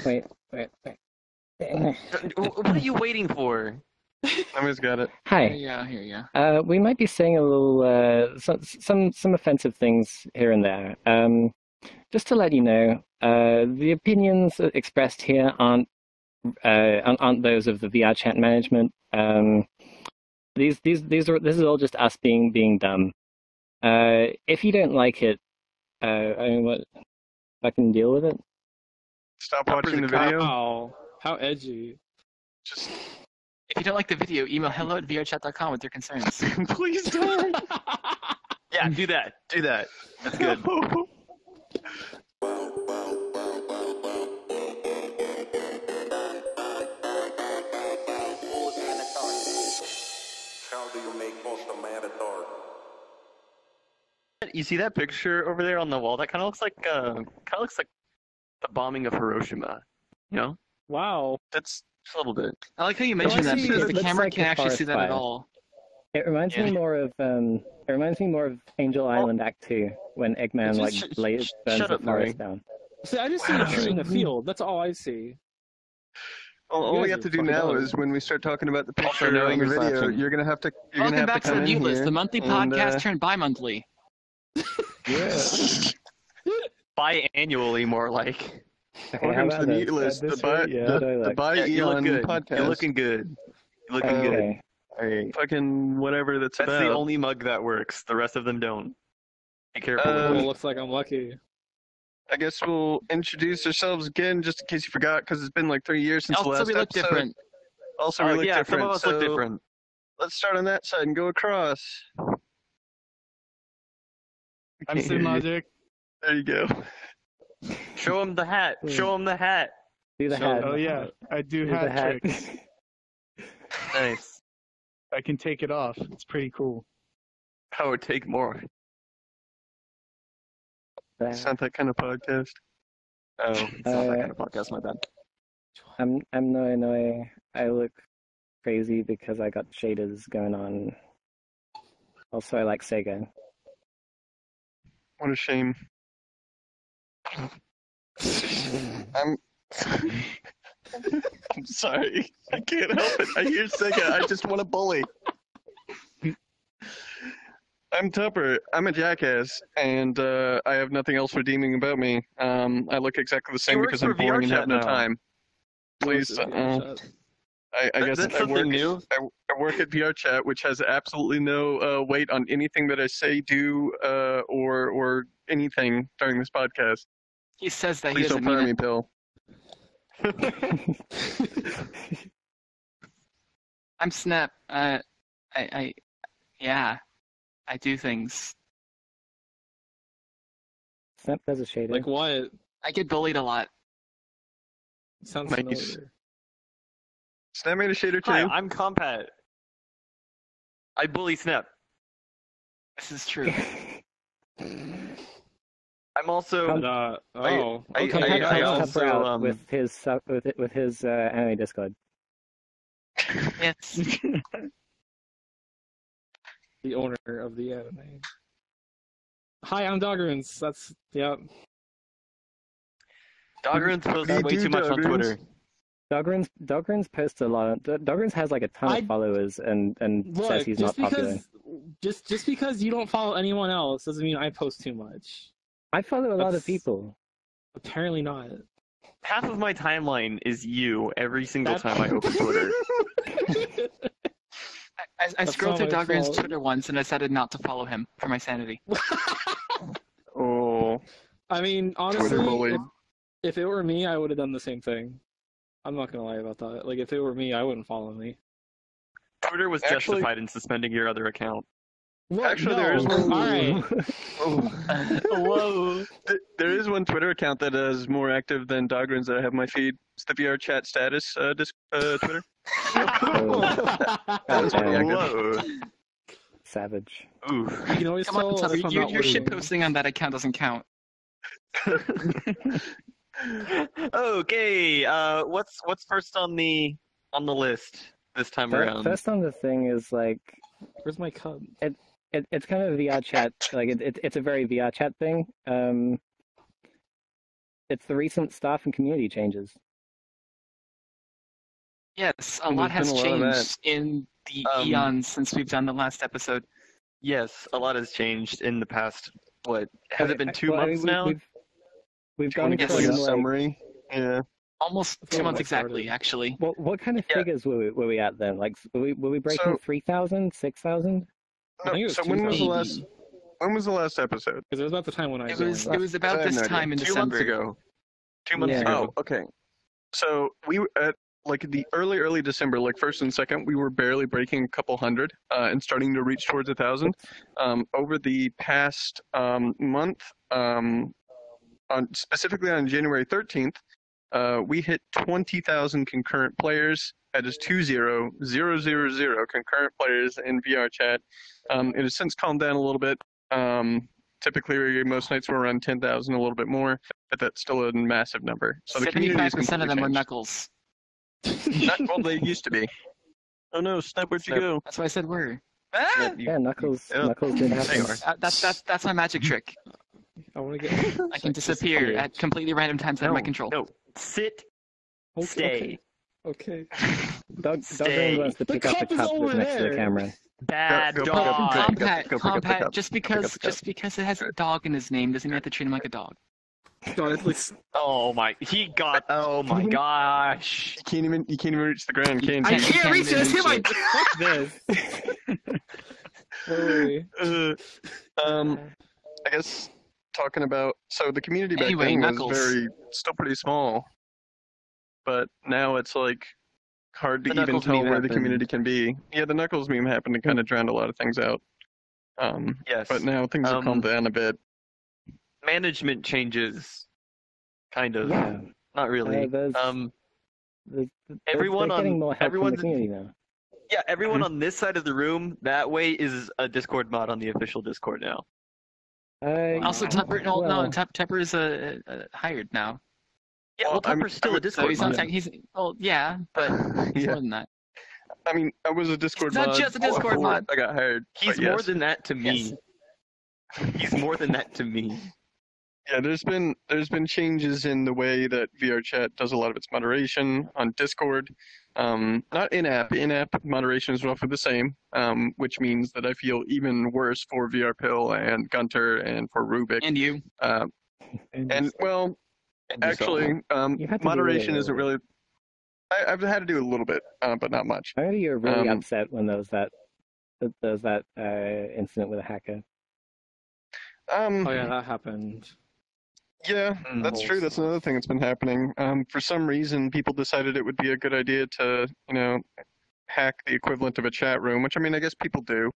Wait. What are you waiting for? Somebody's got it. Hi. Yeah, here, yeah. We might be saying a little, some offensive things here and there. Just to let you know, the opinions expressed here aren't those of the VRChat management. This is all just us being dumb. If you don't like it, I mean, what? I can deal with it. Stop watching the video. Wow, how edgy. Just If you don't like the video, email hello@vrchat.com with your concerns. please don't. Yeah, do that. Do that. That's good. You see that picture over there on the wall? That kind of looks like the bombing of Hiroshima. You know, Wow. That's just a little bit. I like how you mentioned that see, because it the looks camera like can't a actually forest see that at fire. all. It reminds me more of Angel Island Act 2 when Eggman Just burns shut the up, Murray. forest down. See, I just see a tree in the field. That's all I see. all we guys have to are do fucking now dumb. is when we start talking about the Also, picture knowing on the is video, laughing. you're gonna have to Welcome back to the come in Mute List, here the monthly and, podcast turned bi-monthly. Biannually, more like. Okay, how Welcome to about the Mute this? List, This the way? Yeah, how do I look? By You look Eon good. podcast. You're looking good. You're looking good. Okay. Alright. Fucking whatever that's That's about. the only mug that works. The rest of them don't. Be careful. Oh, with it. looks like I'm lucky. I guess we'll introduce ourselves again, just in case you forgot, because it's been like 3 years since the Also, last we look episode. different. Also, Oh, we look yeah, different. some of us so look different. Let's start on that side and go across. I'm Can't hear you. SynLogic. There you go. Show him the hat. Show him the hat. Do the Show hat. Oh yeah, I do Do the hat hat. tricks. Nice. I can take it off. It's pretty cool. I would take more. It's not that kind of podcast. Oh, it's not that kind of podcast, my bad. I'm NoeNoe. I look crazy because I got shaders going on. Also, I like Sega. What a shame. I'm sorry. I can't help it. I hear Sega. I just want to bully. I'm Tupper. I'm a jackass, and I have nothing else redeeming about me. I look exactly the same works because for I'm boring and VRChat have no now. time. Please, I guess That's I something work. new. I work at VRChat, which has absolutely no weight on anything that I say, do, or anything during this podcast. He says that Please he don't doesn't fire mean me, Bill. I'm Snap. Yeah, I do things. Snap does a shader. Like what? I get bullied a lot. Sounds Nice. familiar. Snap made a shader too. Hi, I'm Compat. I bully Snap. This is true. I'm also. Oh, I- okay. I Help also, Tupper out um, with his anime Discord. Yes. The owner of the anime. Hi, I'm dogrunes. That's yeah. Dogrunes posts What do way you do, too much on Dogrunes? Twitter. Dogrunes posts a lot. Dogrunes has like a ton I- of followers and Look, says he's not popular. just because you don't follow anyone else doesn't mean I post too much. I follow a lot of That's- people. Apparently not. Half of my timeline is you every single That- time I open Twitter. I That's scrolled through not my Dogrune's fault. Twitter once and decided not to follow him for my sanity. Oh, I mean, Twitter honestly, bully. if it were me, I would have done the same thing. I'm not gonna lie about that. Like, if it were me, I wouldn't follow me. Twitter was Actually- justified in suspending your other account. What? Actually, No. there is one. All right. Whoa. There is one Twitter account that is more active than Dogrunes that I have in my feed. It's the VRChat status Twitter. God That's pretty damn, active. Whoa. savage. Ooh. You can always Come on, tell Tupper, if I'm your not shit working. posting on that account doesn't count. Okay. What's first on the list this time around? First on the thing is like Where's my cup? it's kind of VR chat. Like it's a very VR chat thing. it's the recent staff and community changes. Yes, a And lot there's has been a lot of changed in the Um, eons since we've done the last episode. Yes, a lot has changed in the past. What has it been 2 Well, I months mean, now? We've Do you want gone to give from like a like summary? Yeah. Almost That's 2 when months I exactly, started. actually. what kind of Yeah. figures were we at then? Like were we breaking So- 3,000, 6,000? I think it was So when was the 2000. last? When was the last episode? Because it was about the time when I It joined. was about I have this no idea. time in 2 December. months ago. 2 months Yeah. ago. Oh, okay. So we were at like the early December, like first and second, we were barely breaking a couple hundred and starting to reach towards 1,000. Over the past month, specifically on January 13th, we hit 20,000 concurrent players. That is 20,000 concurrent players in VRChat. It has since calmed down a little bit. Typically, most nights were around 10,000, a little bit more, but that's still a massive number. So the community is 75% of them were completely Knuckles. changed. Well, they used to be. Oh no, Snep, where'd you Snep. go? That's why I said were. Snep, you- Yeah, Knuckles Oh, Knuckles did there you happen. are. That's my magic trick. I want to get. I can disappear at completely random times out of my control. No, sit, Okay, stay. Okay. Doug Stay. wants to The pick up cup the is cup over that's next to the there. camera. Bad Go pick dog. up the cup. Compact, Go pick up the compact. cup. Just Pick up because, the cup. just because it has a dog in his name doesn't mean you have to treat him like a dog. God, at least Oh my, he got. Oh my gosh. You can't even reach the ground, can I you? can't reach it. It's him. fuck this. Wait. I guess talking about the community back Anyway, then Knuckles. was still pretty small, but now it's like hard to The even Knuckles tell meme where the happened. community can be. Yeah, the Knuckles meme happened to kind of drown a lot of things out. Yes. But now things have calmed down a bit. Management changes. Kind of. Yeah. Not really. There's- Um. There's- Everyone they're getting on- more help from the everyone's- community now. Yeah, everyone on this side of the room that way is a Discord mod on the official Discord now. Also, Tupper. No, well, Tupper is hired now. Yeah, well, I'm- Tupper's still a So Discord he's mod. not. He's. Well, yeah, but he's Yeah. more than that. I mean, I was a Discord It's not mod just a Discord before mod. I got hired. He's but more yes. than that to me. He's more than that to me. Yeah, there's been changes in the way that VRChat does a lot of its moderation on Discord. Not in-app. In-app moderation is roughly the same, which means that I feel even worse for VRPill and Gunter and for Rubik. And you. And well, And yourself. actually, You had to do moderation it. isn't really. I've had to do a little bit, but not much. I remember you were really Um, upset when there was that incident with a hacker. Oh yeah, that happened. Yeah, Mm. that's true. That's another thing that's been happening. For some reason, people decided it would be a good idea to, hack the equivalent of a chat room, which I mean, I guess people do.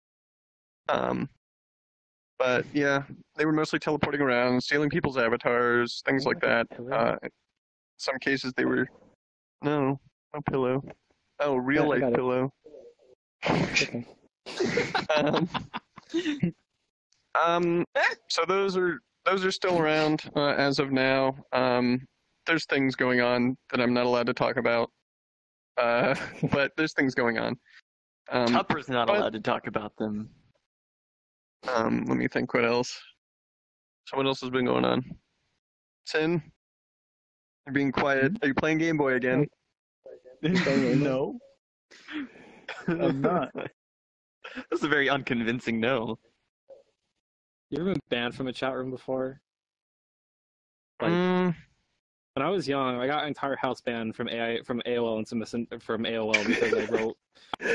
But yeah, they were mostly teleporting around, stealing people's avatars, things like that. In some cases, they were no pillow. Oh, real Yeah, I life got it. pillow. Okay. So those are still around as of now. There's things going on that I'm not allowed to talk about, but there's things going on. Tupper's not but- allowed to talk about them. Let me think. What else? So what else has been going on? Sin, you're being quiet. Are you playing Game Boy again? No, I'm not. That's a very unconvincing no. You ever been banned from a chat room before? Like, Mm, when I was young, I got an entire house banned from AOL and from AOL because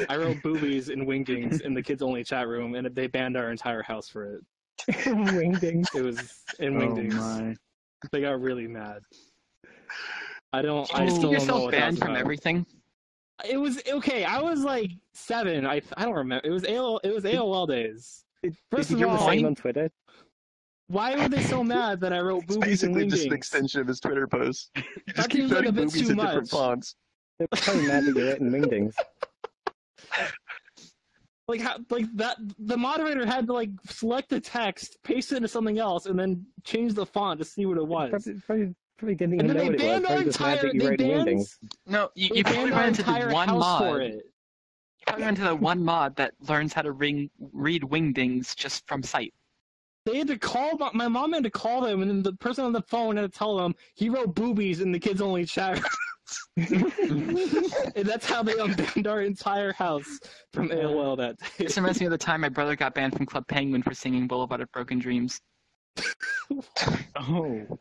I wrote boobies in Wingdings in the kids only chat room, and they banned our entire house for it. Wingdings. It was in Oh Wingdings. my. They got really mad. I Did still you see don't know yourself what that banned was from about. everything? It was okay. I was like 7. I don't remember. It was AOL days. First Did of you do the all, same on Twitter? why were they so mad that I wrote it's boobies in basically just an Wingdings? extension of his Twitter post. He just That keeps seems like a writing bit boobies too in different much. fonts. They're probably mad that you wrote in Wingdings. Like that, the moderator had to select the text, paste it into something else, and then change the font to see what it was. Probably didn't And even then know they what it was. banned our Probably just mad entire. that you They wrote in banned. Wingdings. No, you They probably banned ran our into the entire one house mod. for it. You probably ran into the one mod that learns how to read Wingdings just from sight. They had to call my mom had to call them, and then the person on the phone had to tell them he wrote boobies in the kids only chat. And that's how they unbanned our entire house from AOL that day. This reminds me of the time my brother got banned from Club Penguin for singing Boulevard of Broken Dreams. Oh.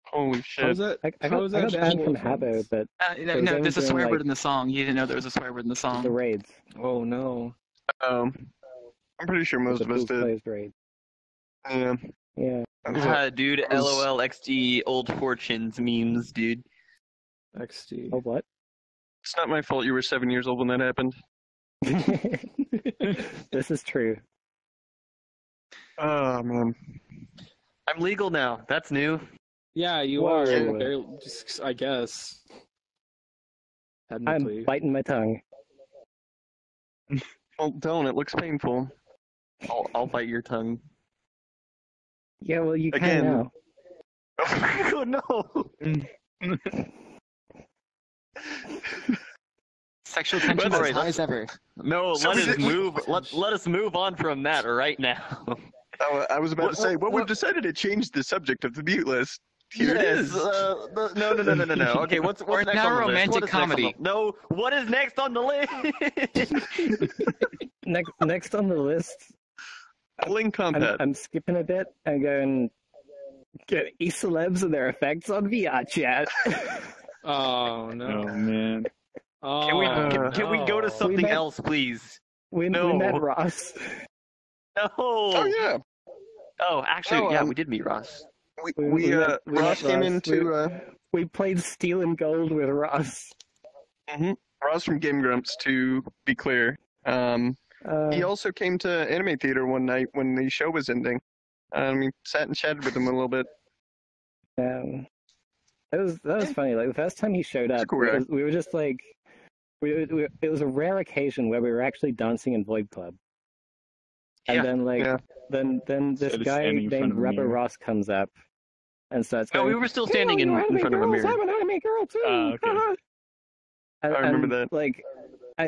Holy shit. I got banned from Habbo, but No, there's a swear like- word in the song. You didn't know there was a swear word in the song. the raids. Oh no. I'm pretty sure most the of us did. closed raids. Yeah. Yeah. Dude, LOL XG old fortunes memes, dude. XD. Oh, what? It's not my fault you were 7 years old when that happened. This is true. Oh, man. I'm legal now. That's new. Yeah, you Whoa. are. Just, I guess. Technically. I'm biting my tongue. Well, don't. It looks painful. I'll bite your tongue. Yeah, well, you Again. can now. Oh no! Sexual tension All is right, high as ever. No, So let we us did- move. Let us move on from that right now. I was about to say, What- we've decided to change the subject of the mute list. Here it Yes, is. No. Okay, what's We're next now on the romantic list? What is next on comedy. the- No, what is next on the list? Next on the list, Pulling combat. I'm skipping a bit and going get e-celebs and their effects on VRChat. Oh no. Oh man. Oh, Can we go to no. something met- else, please? we No. met Ross. No. Oh, yeah. Oh, actually, No, yeah, we did meet Ross. We met Ross came Ross. into, We played Steel and Gold with Ross. Ross from Game Grumps, to be clear. He also came to Anime Theater one night when the show was ending. We sat and chatted with him a little bit. that was funny. Like the first time he showed up, cool guy. we were just like, it was a rare occasion where we were actually dancing in Void Club. And Yeah. then like Yeah. then this Instead of guy standing in front named of a Rubber mirror. Ross comes up and starts No, going, we were still standing "Hey, in all you front of a anime girls, mirror. I'm an anime girl too. Okay. And, I remember and, that. Like,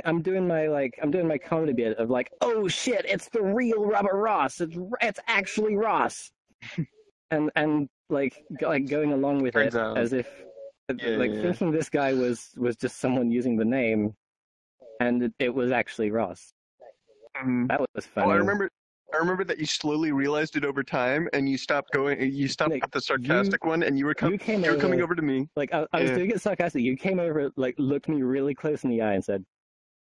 I'm doing my comedy bit of like, oh shit, it's the real Rubber Ross. It's actually Ross. and like going along with Turns it out- as if Yeah. thinking this guy was just someone using the name, and it was actually Ross. Mhm. That was Oh, funny. I remember that you slowly realized it over time, and you stopped Nick, with the sarcastic one, and you were you came coming over- over to me. Like I was Yeah. doing it sarcastic. You came over, like looked me really close in the eye and said,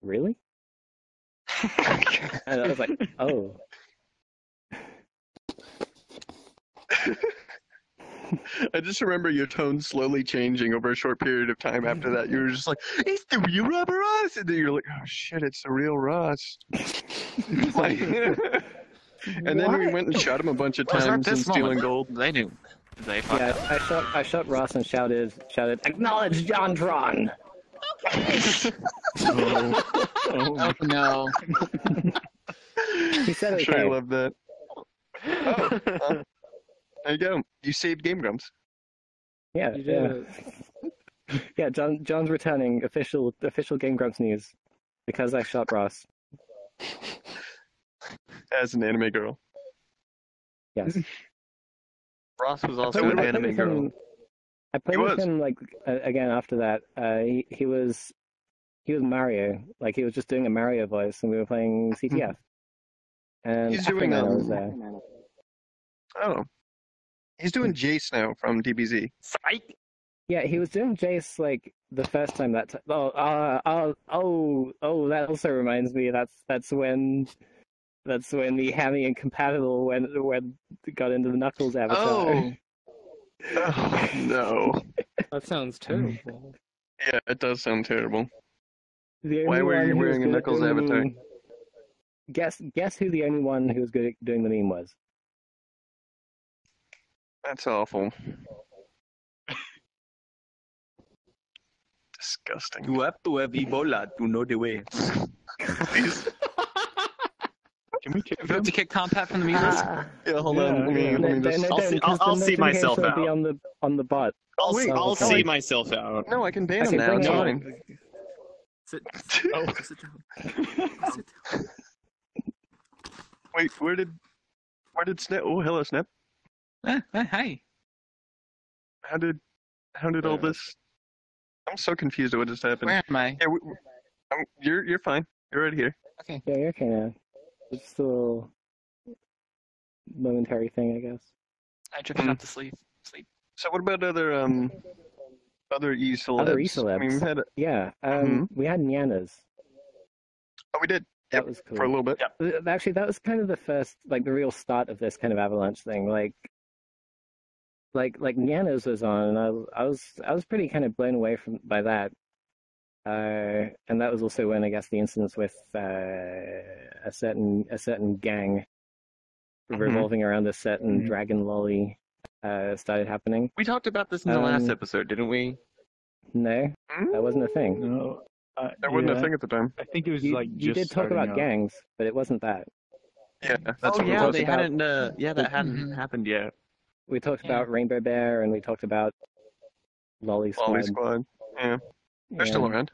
"Really?" And I was like, "Oh." I just remember your tone slowly changing over a short period of time after that. You were just like, it's the real Rubber Ross! And then you're like, oh shit, it's the real Ross. Like- and then we went and shot him a bunch of Was there times in this Steel moment? and Gold. They knew. They fucked up. Yeah, I shot Ross and shouted, "Acknowledge John Tron!" Oh no. He said I'm okay. sure you love that. Oh, well, there you go. You saved Game Grumps. Yeah, You did yeah. it. Yeah, John's returning official Game Grumps news because I shot Ross. As an anime girl. Yes. Ross was I also played an with anime him- girl. I played He with was. him like again after that. He was Mario. Like he was just doing a Mario voice, and we were playing CTF. And He's doing, Afterman was there. Oh. He's doing Jace now from DBZ. Psych! Yeah, he was doing Jace like the first time that time. Oh, that also reminds me. That's when the Hammy incompatible when got into the Knuckles avatar. Oh. Oh, no. That sounds terrible. Yeah, it does sound terrible. The Why only were one you who was wearing a good at Knuckles doing the avatar? meme- Guess who the only one who was good at doing the meme was? That's awful. Disgusting. You have to have Ebola to know the way. Please. Can we kick We have him? to kick Compat from the meet list. Yeah, hold on. Let me just... I'll see- I'll see myself will be out. on the bot. I'll, Wait, I'll okay. see myself out. No, I can ban Okay, him now. bring It's him fine. Sit. Oh. Sit down. Sit down. Wait, where did... Where did Snep? Oh, hello, Snep. Hi. How did all this? I'm so confused at what just happened. Where am I? Yeah, you're fine. You're right here. Okay. Yeah, you're kind of. It's just a little momentary thing, I guess. I drifted off to sleep. So what about other e-celebs? Other e-celebs? I mean, we had Yeah, we had Nyanas. oh, we did. That Yep, was cool. for a little bit. Actually, that was kind of the first, like, the real start of this kind of avalanche thing. Like Nyanas was on, and I was pretty kind of blown away by that. And that was also when I guess the incidents with a certain gang revolving around a certain dragon lolly started happening. We talked about this in the last episode, didn't we? No, that wasn't a thing. No, That wasn't a thing at the time. I think it was You, like you just did talk starting about out. gangs, but it wasn't that. Yeah, that's Oh what yeah, it was. they about- hadn't. That hadn't happened yet. We talked about Rainbow Bear, and we talked about Lolly Squad. Lolly Squad. Yeah, they're still around.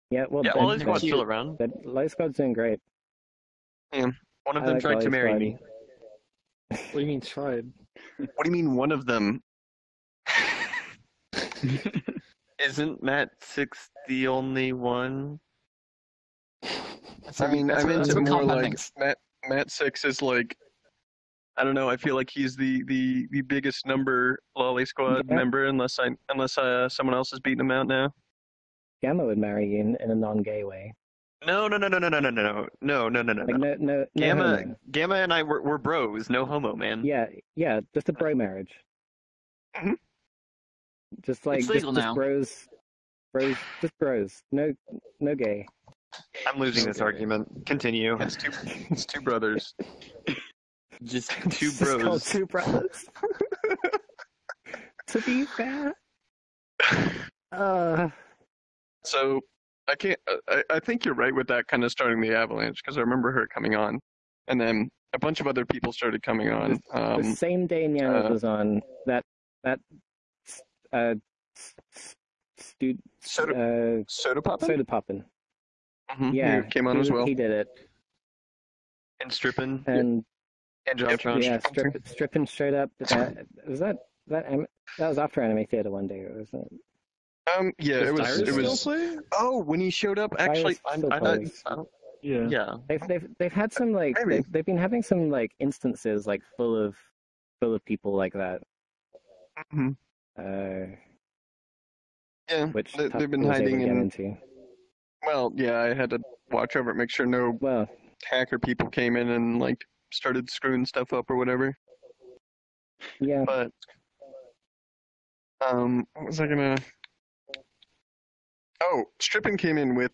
Yeah, well, Yeah, Ben- Lolly Squad's Ben- still around. but Lolly Squad's doing great. One of I them like tried to Lolly marry Squad. me. What do you mean tried? What do you mean one of them? Isn't Matt 6 the only one? I mean, I meant that's it what more Compound like thinks. Matt 6 is like, I don't know. I feel like he's the biggest number Lolly Squad Yeah. member, unless someone else is beating him out now. Gamma would marry you in a non-gay way. No. Like no Gamma, homo. Gamma and I were bros. No homo, man. Yeah, just a bro marriage. Mhm. Just like It's legal just now. bros, just bros. No gay. I'm losing this argument. Continue. It's two brothers. Just two It's just called bros. two brothers. To be fair. So I can't. I think you're right with that kind of starting the avalanche, because I remember her coming on, and then a bunch of other people started coming on. The same day Nyanas was on, that Soda Poppin'? Soda Poppin'. Mhm, Yeah, he came on as well. He did it, And stripping. and And Jontron. yeah, stripping straight up. That was after Anime Theater one day, wasn't it? Yeah, it was. It was. Oh, when he showed up, actually, Cyrus still plays. I don't. Yeah. Yeah. They've had some like Maybe. they've been having some like instances like full of people like that. Mhm. Yeah, Which they've been Tupper was able hiding to get in. into. Well, yeah, I had to watch over it, make sure no Well, hacker people came in and like started screwing stuff up or whatever. yeah, But what was I gonna? Oh, Strippin came in with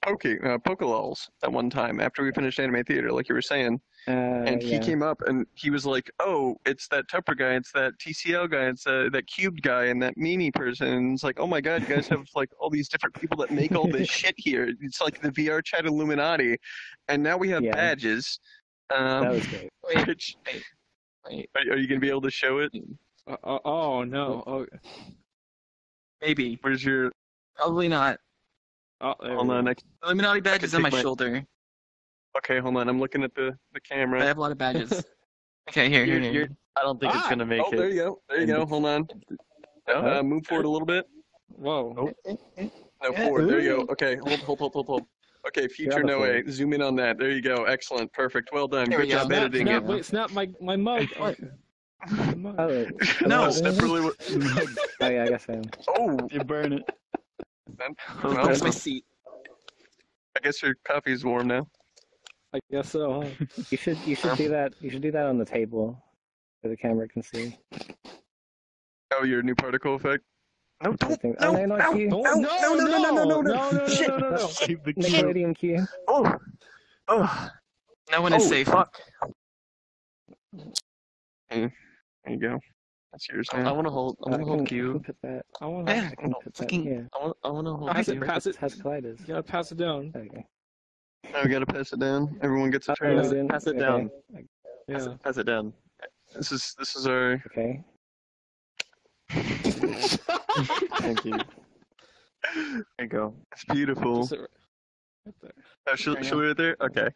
Pokelols at one time after we finished Anime Theater, like you were saying, and he yeah. came up and he was like, "Oh, it's that Tupper guy, it's that TCL guy, it's that Cubed guy, and that Mimi person." And it's like, "Oh my God, you guys have like all these different people that make all this shit here. It's like the VRChat Illuminati, and now we have Yeah. badges." That was great. Which, Wait. are you gonna be able to show it? Oh no! Oh, Maybe. Where's your? Probably not. oh there Hold we on. go. Illuminati badge is on my take my- shoulder. Okay, hold on. I'm looking at the I camera. have a lot of badges. Okay, here. I don't think it's gonna make Oh, there it. you go. There you go. Hold on. Move forward a little bit. Whoa! No, forward. There you go. Okay, hold. Okay, future You're on the Noe. Zoom in on that. There you go. Excellent. Perfect. Well done. There we Good go. job Snap, editing snap, it. wait, snap my mug. My mug. Oh, No. Snap really. Oh yeah, I guess I am. Oh, You burn it. well, That's my seat. I guess your coffee's warm now. I guess so. Huh? You should do that. You should do that on the table, so the camera can see. Oh, your new particle effect. No, I think, oh no, not Q. No, no. Shit. no. Save the key. Nickelodeon Q. Oh. No one is safe. Fuck. There you go. That's yours I now. want to hold. I want to I can hold Q. put that. I want Yeah. I can put that Fucking- here. I want to hold Pass Q. it, pass it. Has colliders. You gotta pass it down. Okay. Now we gotta pass it down. Everyone gets a turn. Pass it- Didn't- pass it okay. down. Yeah. Pass it down. This is our. Okay. Thank you. There you go. It's beautiful. Just sit right there. Oh, should we right there? Okay.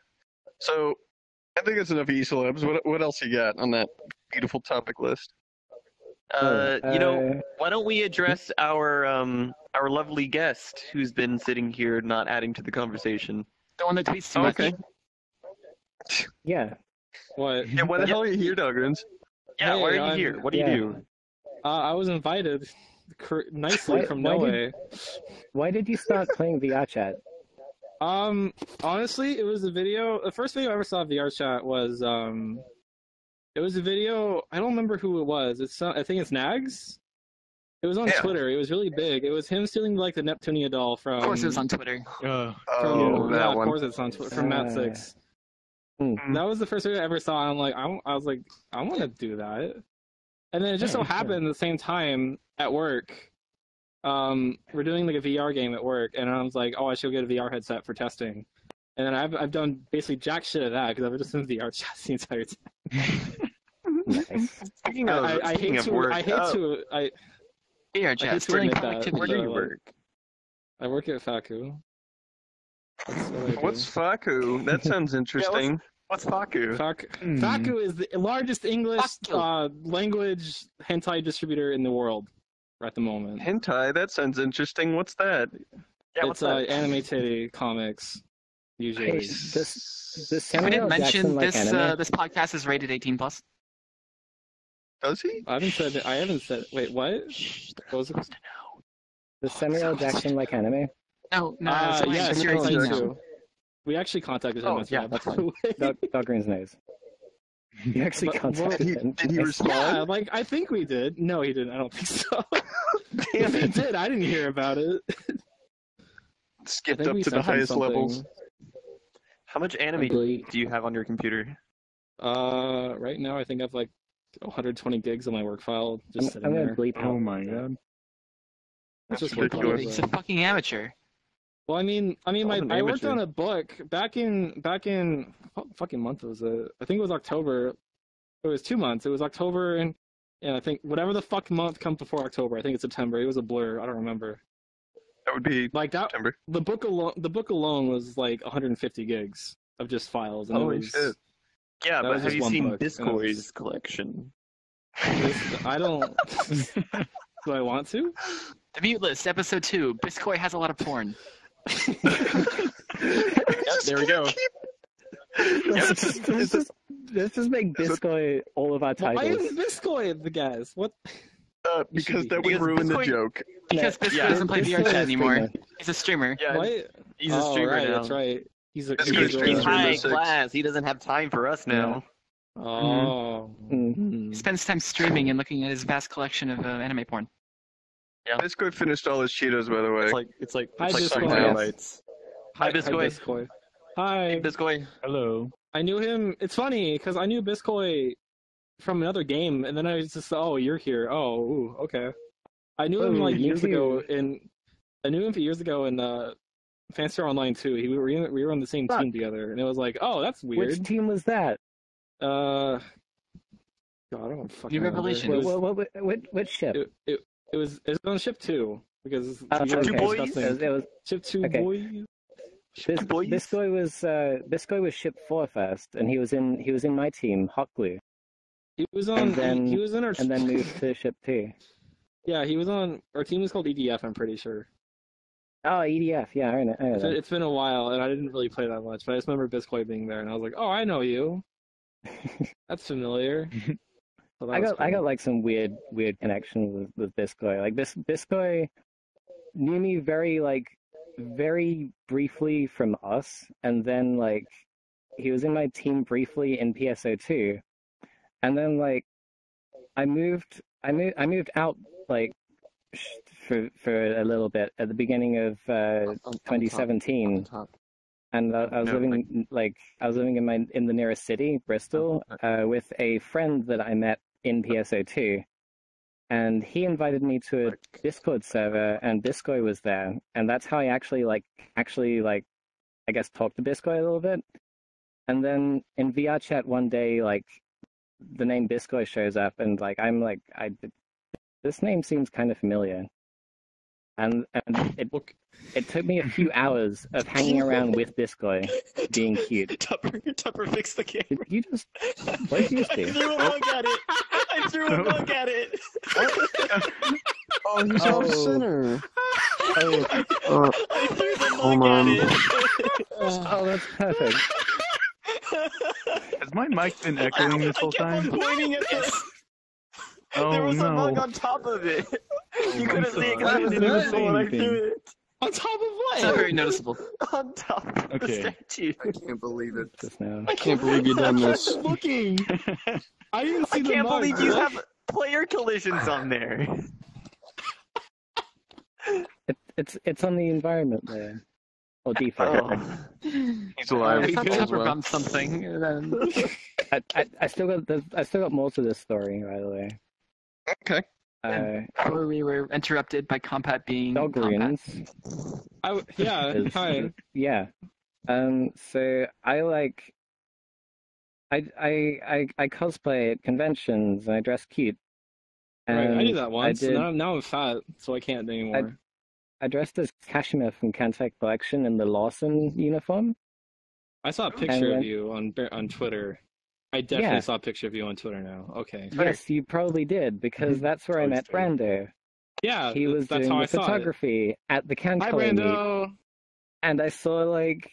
So I think that's enough e-celebs. What else you got on that beautiful topic list? Why don't we address our lovely guest who's been sitting here not adding to the conversation? The one that tweets too Oh, much. okay. Yeah. What? Yeah, why the hell are you here, Dogrunes? Yeah, why Hey, are you I'm- here? What do you yeah. do? I was invited nicely Why- from why Noe. Why did you start playing VRChat? Honestly, it was a video. The first video I ever saw of VRChat was it was a video. I don't remember who it was. I think it's Nags. It was on Yeah. Twitter. It was really big. It was him stealing like the Neptunia doll from. Of course, it was on Twitter. Oh, yeah, that of one. course it's on Twitter from Matt Six. Hmm. That was the first video I ever saw. And I'm like, I was like, I want to do that. And then it just so Yeah, sure. happened at the same time at work. We're doing like a VR game at work, and I was like, oh, I should get a VR headset for testing. And then I've done basically jack shit of that because I've just been VR chat the entire time. Nice. Speaking of, I speaking hate of to. work, I hate to. VRChat, hate to spreading admit that. productivity. where do you So, work? I work at Faku. That's what I do. What's Faku? That sounds interesting. What's Faku? Faku is the largest English Faku. language hentai distributor in the world at the moment. Hentai? That sounds interesting. What's that? Yeah, what's It's that? anime titty comics usually. Hey, this We Samuel didn't mention Jackson like this. anime. This podcast is rated 18+. Does he? I haven't said. Wait, what? What was it? The Samuel Jackson like anime. No, it's only Yeah, series Samuel 18 now. too. We actually contacted him. Oh, as yeah, well, that's by the way. Dogrunes knows. You actually But- contacted Did him. he respond? Yeah, like I think we did. No, he didn't. I don't think so. Damn If he it. did, I didn't hear about it. I Skipped think up we to the sent him highest something. levels. How much anime Ugly. do you have on your computer? Right now I think I have like 120 gigs on my work file just I'm sitting gonna there. bleep out. my god. It's just That's work ridiculous. files, He's a fucking amateur. Well, I mean, Called an I worked amateur. on a book back in what fucking month was it? I think it was October. It was 2 months. It was October and I think whatever the fuck month comes before October. I think it's September. It was a blur. I don't remember. That would be Like that. September. The book alone was like 150 gigs of just files. And Holy it was, shit. Yeah, That but was have just you one seen book, and it Biskoi's was- collection? I don't. Do I want to? The Mute List, Episode 2. Biskoi has a lot of porn. There we go. Let's just make Biskoi all of our Why titles. isn't Biskoi the guys? What? Because be. that would Because ruin the Biskoi- joke. Because Biskoi Yeah. doesn't play Biskoi VRChat is anymore. streamer. He's a streamer. Yeah, What? he's a Oh, streamer right, now. That's right. He's a. Biskoi he's streams a- He's Rainbow high Six. class. He doesn't have time for us now. Oh. Mm. He spends time streaming and looking at his vast collection of anime porn. Biskoi finished all his Cheetos, by the way. It's like Hi, sucking Biskoi. highlights. Hi, Biskoi. Biskoi. Hi. Biskoi. Hello. I knew him. It's funny because I knew Biskoi from another game, and then I was just, oh, you're here. Oh, ooh, okay. I knew him Oh, like me years too. ago in. I knew him years ago in Fanstar Online 2. We were on the same Fuck. team together, and it was like, oh, that's weird. Which team was that? God, I don't fucking New remember. Revelation. It was, Which ship? it was on ship 2 because Oh, Ship two okay. boys? disgusting. It was Ship 2 Okay. boy. Boys. Biskoi was ship 4 first, and he was in my team, Hot Glue, He was on. And then- he was in our. and then moved to ship 2. Yeah, he was on. Our team was called EDF. I'm pretty sure. Oh, EDF, yeah, I know that. It's been a while, and I didn't really play that much, but I just remember Biskoi being there, and I was like, "Oh, I know you. That's familiar." So that I was got cool. like some weird connection with Biskoi. Like Biskoi knew me very briefly from us, and then like he was in my team briefly in PSO2, and then like I moved out like for a little bit at the beginning of 2017. And I was No, living in the nearest city, Bristol, with a friend that I met in PSO2, and he invited me to a Discord server, and Biskoi was there, and that's how I actually I guess talked to Biskoi a little bit, and then in VRChat one day, like the name Biskoi shows up, and like I'm like this name seems kind of familiar. and it took me a few hours of hanging around with Biskoi, being cute. Tupper fixed the game. Did you just what did you just I do? threw a bug at it. I threw a bug at it. Oh, he's off center. I threw the Hold bug on. at it. Oh, that's perfect. Has my mic been echoing this whole I kept time? on pointing at this. Oh There was a bug no. on top of it. You I'm couldn't see it because sorry. I was I didn't even say invisible when I anything. threw it. On top of It's what? not very noticeable. On top of the Okay. statue. I can't believe it. Just now. I can't believe you done this. Looking. I didn't see I the can't mug. believe you What? have player collisions on there. It's on the environment there. Or default. Oh. He's alive. I thought as Tupper well. bumped something, and then I still got more to this story, by the way. Okay. before we were interrupted by Compat being Compat. Dogrunes. Yeah, hi. Yeah. So I like. I cosplay at conventions and I dress cute. Right, I did And that once, did- and now I'm fat, so I can't anymore. I dressed as Kashmir from Kantai Collection in the Lawson uniform. I saw a picture then- of you on Twitter. I definitely Yeah. saw a picture of you on Twitter now. Okay. Yes, you probably did, because that's where I met Brando. Yeah, He was that's doing how the I saw it. photography at the Can Hi, Color meet, Brando. and I saw like,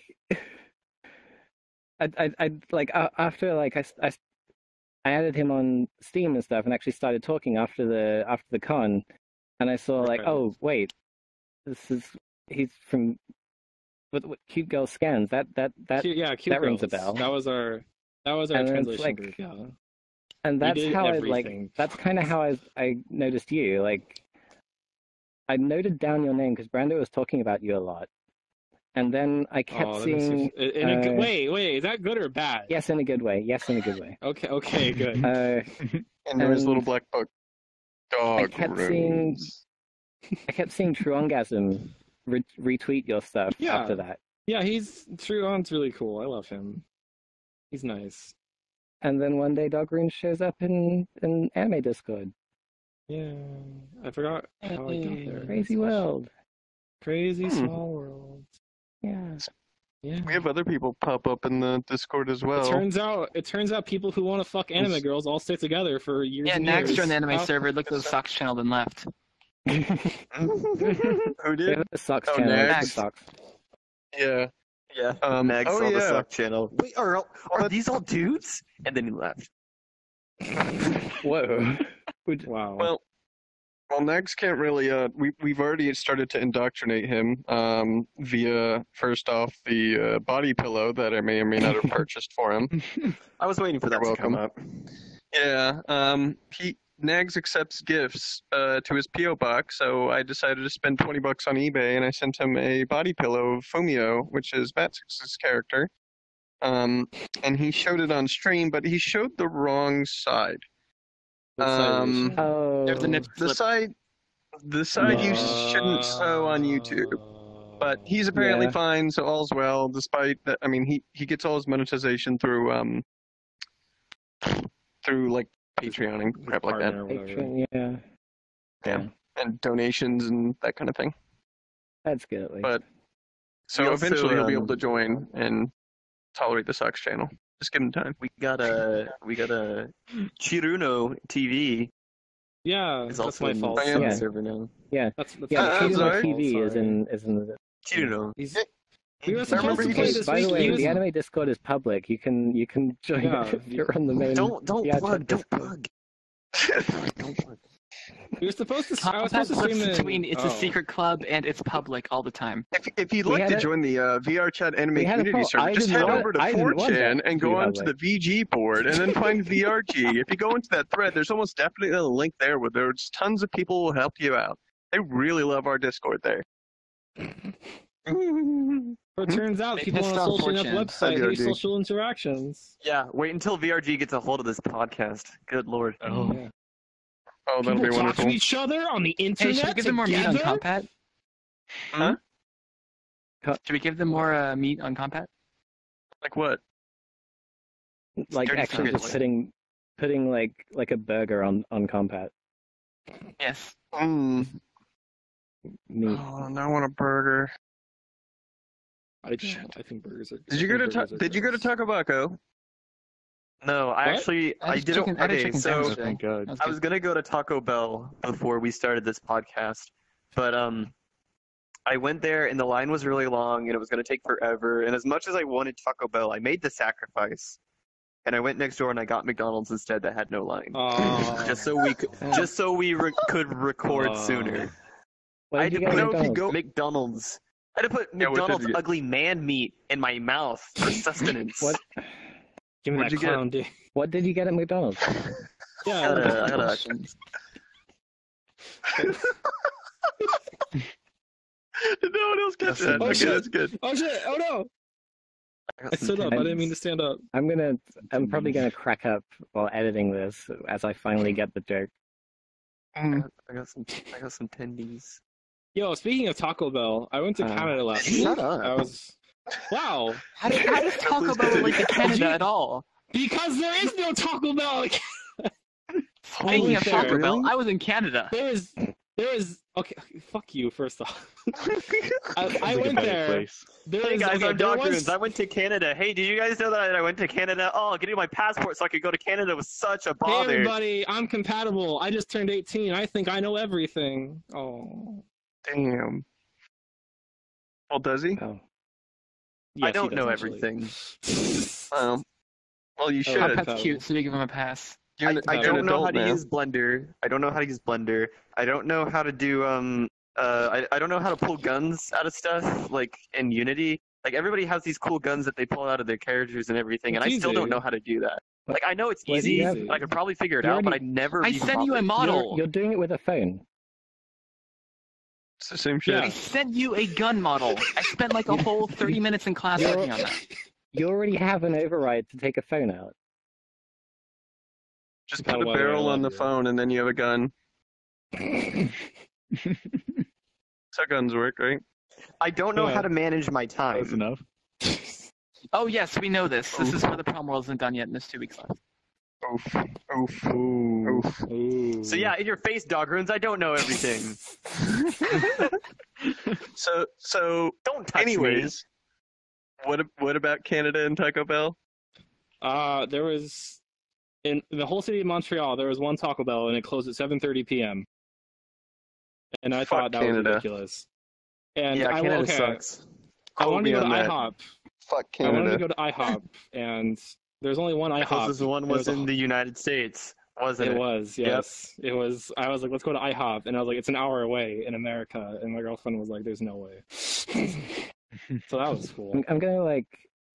I like after like I added him on Steam and stuff, and actually started talking after the con, and I saw like, Okay. oh wait, he's from what Cute Girl Scans. That Yeah, cute that rings a girls. bell. That was our And it's translation like- group. Yeah. And that's did how everything. that's kind of how I noticed you. Like, I noted down your name because Brando was talking about you a lot, and then I kept Oh, that makes seeing. you, in a good, uh, wait, is that good or bad? Yes, in a good way. Yes, in a good way. Okay, good. And there's And- little black book. Dog kept seeing- runes. I kept seeing True Orgasm retweet your stuff Yeah. after that, Yeah, Truon's really cool. I love him. He's nice. and then one day Dogrunes shows up in anime Discord. Yeah, I forgot how I got there. Crazy world. Crazy small world. Yeah. Yeah. We have other people pop up in the Discord as well. It turns out people who want to fuck anime girls all stick together for years Yeah, and Nax years. joined the anime Oh, server, looked at the Socks channel, then left. Who We did? have a socks Oh, channel. Nax. It's socks. Yeah. Yeah. Mag Mag saw saw the the suck suck channel. Wait, are these all dudes? And then he left. Whoa. Wow. Well, Nags can't really. We've already started to indoctrinate him via first off the body pillow that I may or may not have purchased for him. I was waiting for that You're to come up. Yeah. Nags accepts gifts to his PO box, so I decided to spend $20 on eBay, and I sent him a body pillow of Fumio, which is Matsix's character. And he showed it on stream, but he showed the wrong side. What side is it? Oh. There's the nip The slip. side you shouldn't sew on YouTube. But he's apparently Yeah. fine, so all's well. Despite that, I mean, he gets all his monetization through like Patreon and crap like that, Partner or whatever. Patreon, yeah. Yeah. and donations and that kind of thing. That's good at least. But so We also, eventually he'll be able to join and tolerate the Sox channel. Just give him time. We got a Chiruno TV. Yeah, Is that's also my in fault. Yeah. the Yeah. server now. yeah, That's yeah. that's Chiruno alright. TV is in the. Chiruno. We were I supposed remember to he play was- this By the week. way, He was- the anime Discord is public. You can join Yeah, it if you're on the main. Don't VRChat plug. Don't Discord. plug. Don't plug. we were supposed to. I was Compat supposed to flips stream in. between it's a oh. secret club and it's public all the time. If you'd We like had to a- join the VRChat anime we had a community poll. server, I just didn't head want- over to I didn't want 4chan that and to go be onto the VG board and then find VRG. If you go into that thread, there's almost definitely a link there where there's tons of people who will help you out. They really love our Discord there. It turns out They people on pissed a off social enough 4chan. website IVRG. hate social interactions. Yeah, wait until VRG gets a hold of this podcast. Good lord. Oh. Yeah. Oh, that'll be People talk wonderful. to each other on the Hey, internet should we give them more meat on together? Compat? Huh? Should we give them more meat on Compat? Like what? Like Dirty actually Sandwich. just putting like a burger on Compat. Yes. Mm. meat. Oh, now I want a burger. I think burgers are. Did you go to Taco Bell? No, I actually I I had didn't. chicken- I had a Okay, chicken so sandwich. Thank God. That was I good. was gonna go to Taco Bell before we started this podcast, but I went there and the line was really long and it was gonna take forever. And as much as I wanted Taco Bell, I made the sacrifice, and I went next door and I got McDonald's instead that had no line, just so we could could record sooner. What I did you had to get put at McDonald's? McDonald's. I had to put Yeah, what did McDonald's you get? ugly man meat in my mouth for sustenance. What? Give me What'd that you get? clown dick. What did you get at McDonald's? I Yeah. had that's a question. No one else gets that. Oh, Okay, shit. that's good. Oh shit! Oh no! I stood up. I didn't mean to stand up. I'm probably gonna crack up while editing this as I finally get the joke. I got some tendies. Yo, speaking of Taco Bell, I went to Canada last week. Shut up. I was. Wow. How does Taco Bell relate to Canada at all? Because there is no Taco Bell. Speaking of shit, Taco Bell, really? I was in Canada. There is. Okay, fuck you. First off, I Sounds like a went better there. place. There Hey is- guys, okay, I'm there dogrunes. was- I went to Canada. Hey, did you guys know that I went to Canada? Oh, getting my passport so I could go to Canada was such a Hey bother. everybody, I'm compatible. I just turned 18. I think I know everything. Oh. Damn. Well, does he? Oh, Yes, I he don't does, know actually. everything. Well, you Oh, should. My Shut pet's up. cute, so you give him a pass. You're I you're an don't know how adult to now. use Blender. I don't know how to use Blender. I don't know how to do I don't know how to pull guns out of stuff like in Unity. Like everybody has these cool guns that they pull out of their characters and everything, and It's I still easy. don't know how to do that. Like I know it's Well, easy. you have- I could probably figure it you out, but I already- never. I even sent you a bothered. model. you're doing it with a phone. It's the same shit. I sent you a gun model. I spent like a whole 30 minutes in class You're- working on that. You already have an override to take a phone out. Just How put a well do I barrel love on the you? phone and then you have a gun. That's how guns work, right? I don't know Yeah. how to manage my Close time. enough. Oh yes, we know this. This is where the prom world isn't done yet, and there's 2 weeks left. Oof. Oof. Ooh. Oof. Ooh. So yeah, in your face, dogrunes. I don't know everything. So Don't touch me. anyways, what about Canada and Taco Bell? There was in the whole city of Montreal. There was one Taco Bell, and it closed at 7:30 p.m. And I Fuck thought that Canada. was ridiculous. And Yeah, I Canada okay, sucks. I Quote wanted me to go to on that. IHOP. Fuck I wanted to Canada. go to IHOP, and there's only one The IHOP. closest one and it was in the United States, wasn't It it? was, yes. It was. I was like, let's go to IHOP, and I was like, it's an hour away in America, and my girlfriend was like, there's no way. So that was cool. I'm gonna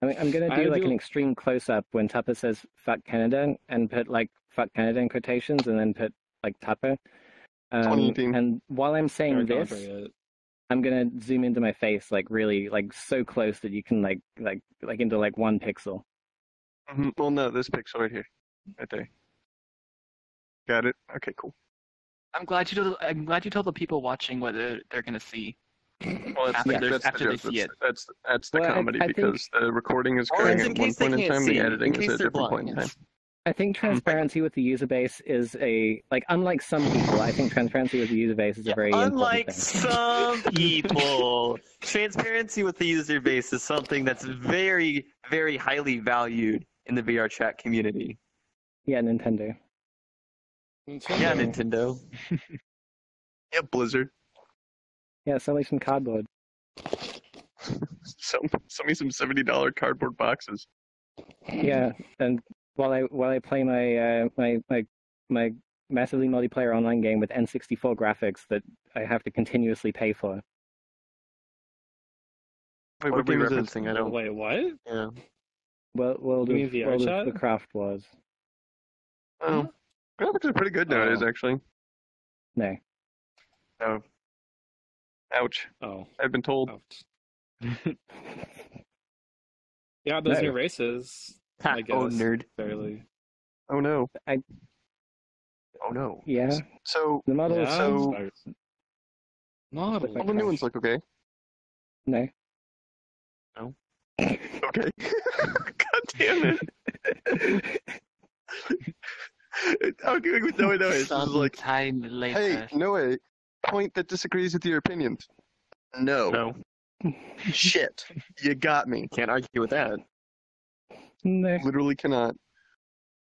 I'm gonna I do like do- an extreme close up when Tupper says "fuck Canada" and put like "fuck Canada" in quotations and then put like Tupper. 2018. And while I'm saying Eric this, Andre, I'm gonna zoom into my face like really like so close that you can like into like 1 pixel. Well, no, this pixel right here, right there. Got it. Okay, cool. I'm glad you told the people watching what they're gonna see. Well, After that's they the joke. see it. That's the Well, comedy I think- because the recording is Or occurring it's at in one case they point in can't time. see, The in editing case is at a they're different point in blind. time. I think transparency with the user base is unlike some people. I think transparency with the user base is a very Unlike important thing. some people, transparency with the user base is something that's very, very highly valued in the VRChat community. Yeah, Nintendo. Yeah, Nintendo. Yeah, Blizzard. Yeah, sell me some cardboard. Sell me some $70 cardboard boxes. Yeah, and while I play my massively multiplayer online game with N64 graphics that I have to continuously pay for. Wait, What what are we game is this? referencing? I don't. Wait, what? Yeah. World You of mean VRChat? the Craft Wars. Oh, graphics are pretty good nowadays, actually. No. No. Ouch. Oh, I've been told. ouch. Yeah, those No. new races. I guess. Oh, nerd. Barely. Oh no. Oh no. Yeah, So the model. Yeah. so Model. all the new ones look okay. No. Okay. God damn it. Okay, no, this is like, Sometime later. hey, Noe, point that disagrees with your opinions? No. No, Shit. You got me. can't argue with that. No. Literally cannot.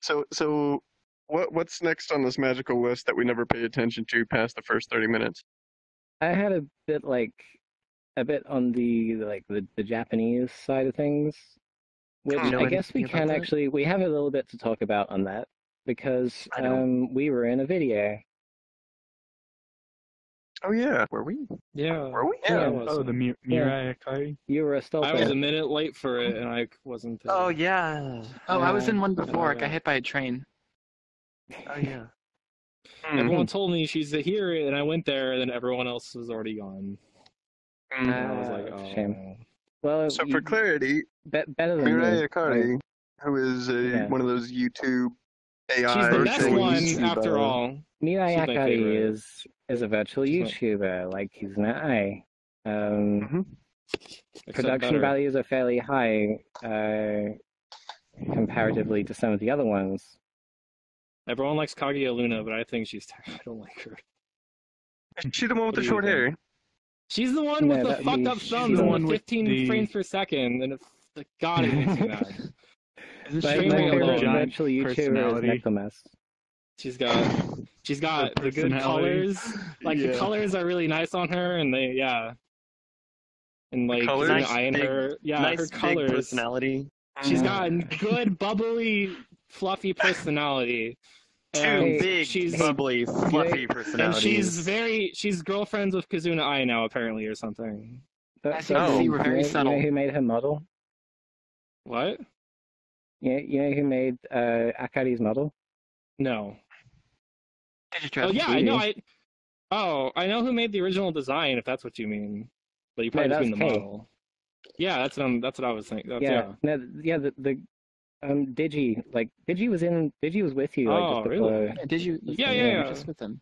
So what's next on this magical list that we never paid attention to past the first 30 minutes? I had a bit on the Japanese side of things, which Do you know I guess we anything about can that? actually we have a little bit to talk about on that because I don't. we were in a video. Oh yeah. Were we? Yeah. Were we? Yeah. I was. Oh, the Mirai Akari. You were a stealth. I was a minute late for it, and I wasn't there. Oh yeah. Oh, I was in one before. I yeah. got hit by a train. Oh yeah. Everyone told me she's here, and I went there, and then everyone else was already gone. Mhm. And I was like, oh. shame. Well, So for clarity, better than Mirai me. Akari, who is Yeah. one of those YouTube AI She's the best virtual one YouTuber. after all. Mirai She's my Akari favorite. is a virtual She's my- YouTuber, like he's an AI. Except Production better. values are fairly high comparatively to some of the other ones. Everyone likes Kaguya Luna, but I think she's. I don't like her. Is she the one with What the do you short think? hair? She's the one No, with the that'd fucked be- up she's thumbs the and one the with 15 the- frames per second, and God, it makes me mad. Isn't My, she Leave the my me one with the favorite alone. giant virtual YouTuber is personality? Necromus. She's got the good personality. colors. Like the Yeah. colors are really nice on her, and and like colors? the Nice eye in big- her, nice her big colors. personality. She's Mm-hmm. got good, bubbly, fluffy personality. Two And big, she's bubbly, fluffy and personalities. she's girlfriends with Kazuna Ai now apparently or something. As you can see, we're very you subtle. know who made her model? What? You know who made Akari's model? No. Digitrust. Oh yeah, I know. I know who made the original design. If that's what you mean, but you probably No, just mean the that's Kay. model. Yeah, that's what I was thinking. Yeah. No, yeah. The Digi was with you like Oh, just before. really? Yeah, did you? Yeah, you yeah, were yeah. just with them.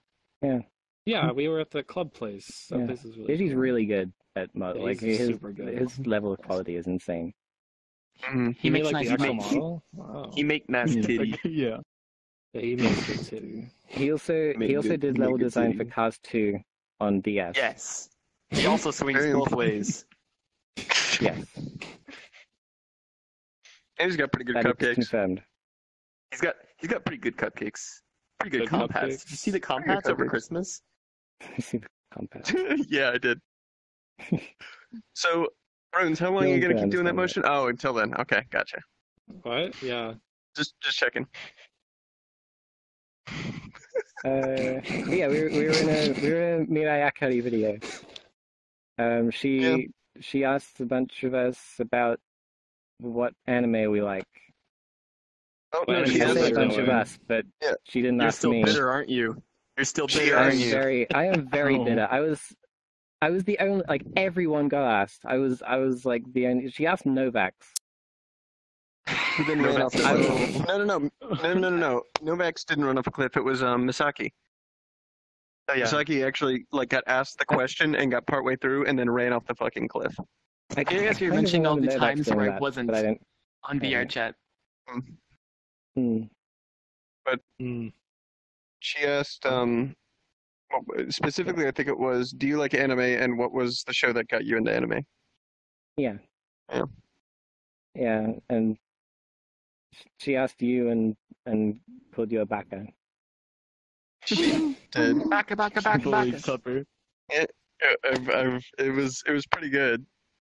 Yeah, we were at the club place. That Yeah. place is really Digi's cool. really good at model. Yeah, Like he's his super good. his level of quality is insane. Mhm. He made makes like nice the actual models. model. Wow. He make nice titty. Yeah. Yeah, he makes good titty. He also Make good- did make level good design for city. Cars 2 on DS. Yes. He also swings Damn. both ways. Yes. And he's got pretty good That is cupcakes. confirmed. He's got pretty good cupcakes. Pretty good Good compats. cupcakes. Did you see the Pretty good compats over cupcakes. Christmas? I see the compact. Yeah, I did. So, Runes, how long are you You'll gonna keep doing that understand motion? Oh, until then. Okay, gotcha. What? Yeah. Just checking. Yeah, we were in a Mirai Akari video. She asked a bunch of us about what anime we like. Oh Well, no, and she I has say a hasn't. like bunch of no- us, but Yeah. she didn't You're ask still me. bitter, aren't you? You're still She bitter, is. aren't you? I am very Oh. bitter. I was the only, like, everyone got asked. I was like the only. She asked Novax. Who then ran off the I cliff? No. Novax didn't run off a cliff. It was Misaki. Oh yeah. Misaki actually got asked the question and got partway through and then ran off the fucking cliff. I You guys were kind of mentioning all the remember Novax times doing where I that, wasn't but I didn't. on VRChat. Hmm. She asked, specifically, I think it was, do you like anime, and what was the show that got you into anime? Yeah. Yeah. Yeah, and she asked you and called you a baka. She did. Baka. Bully Tupper. It was pretty good.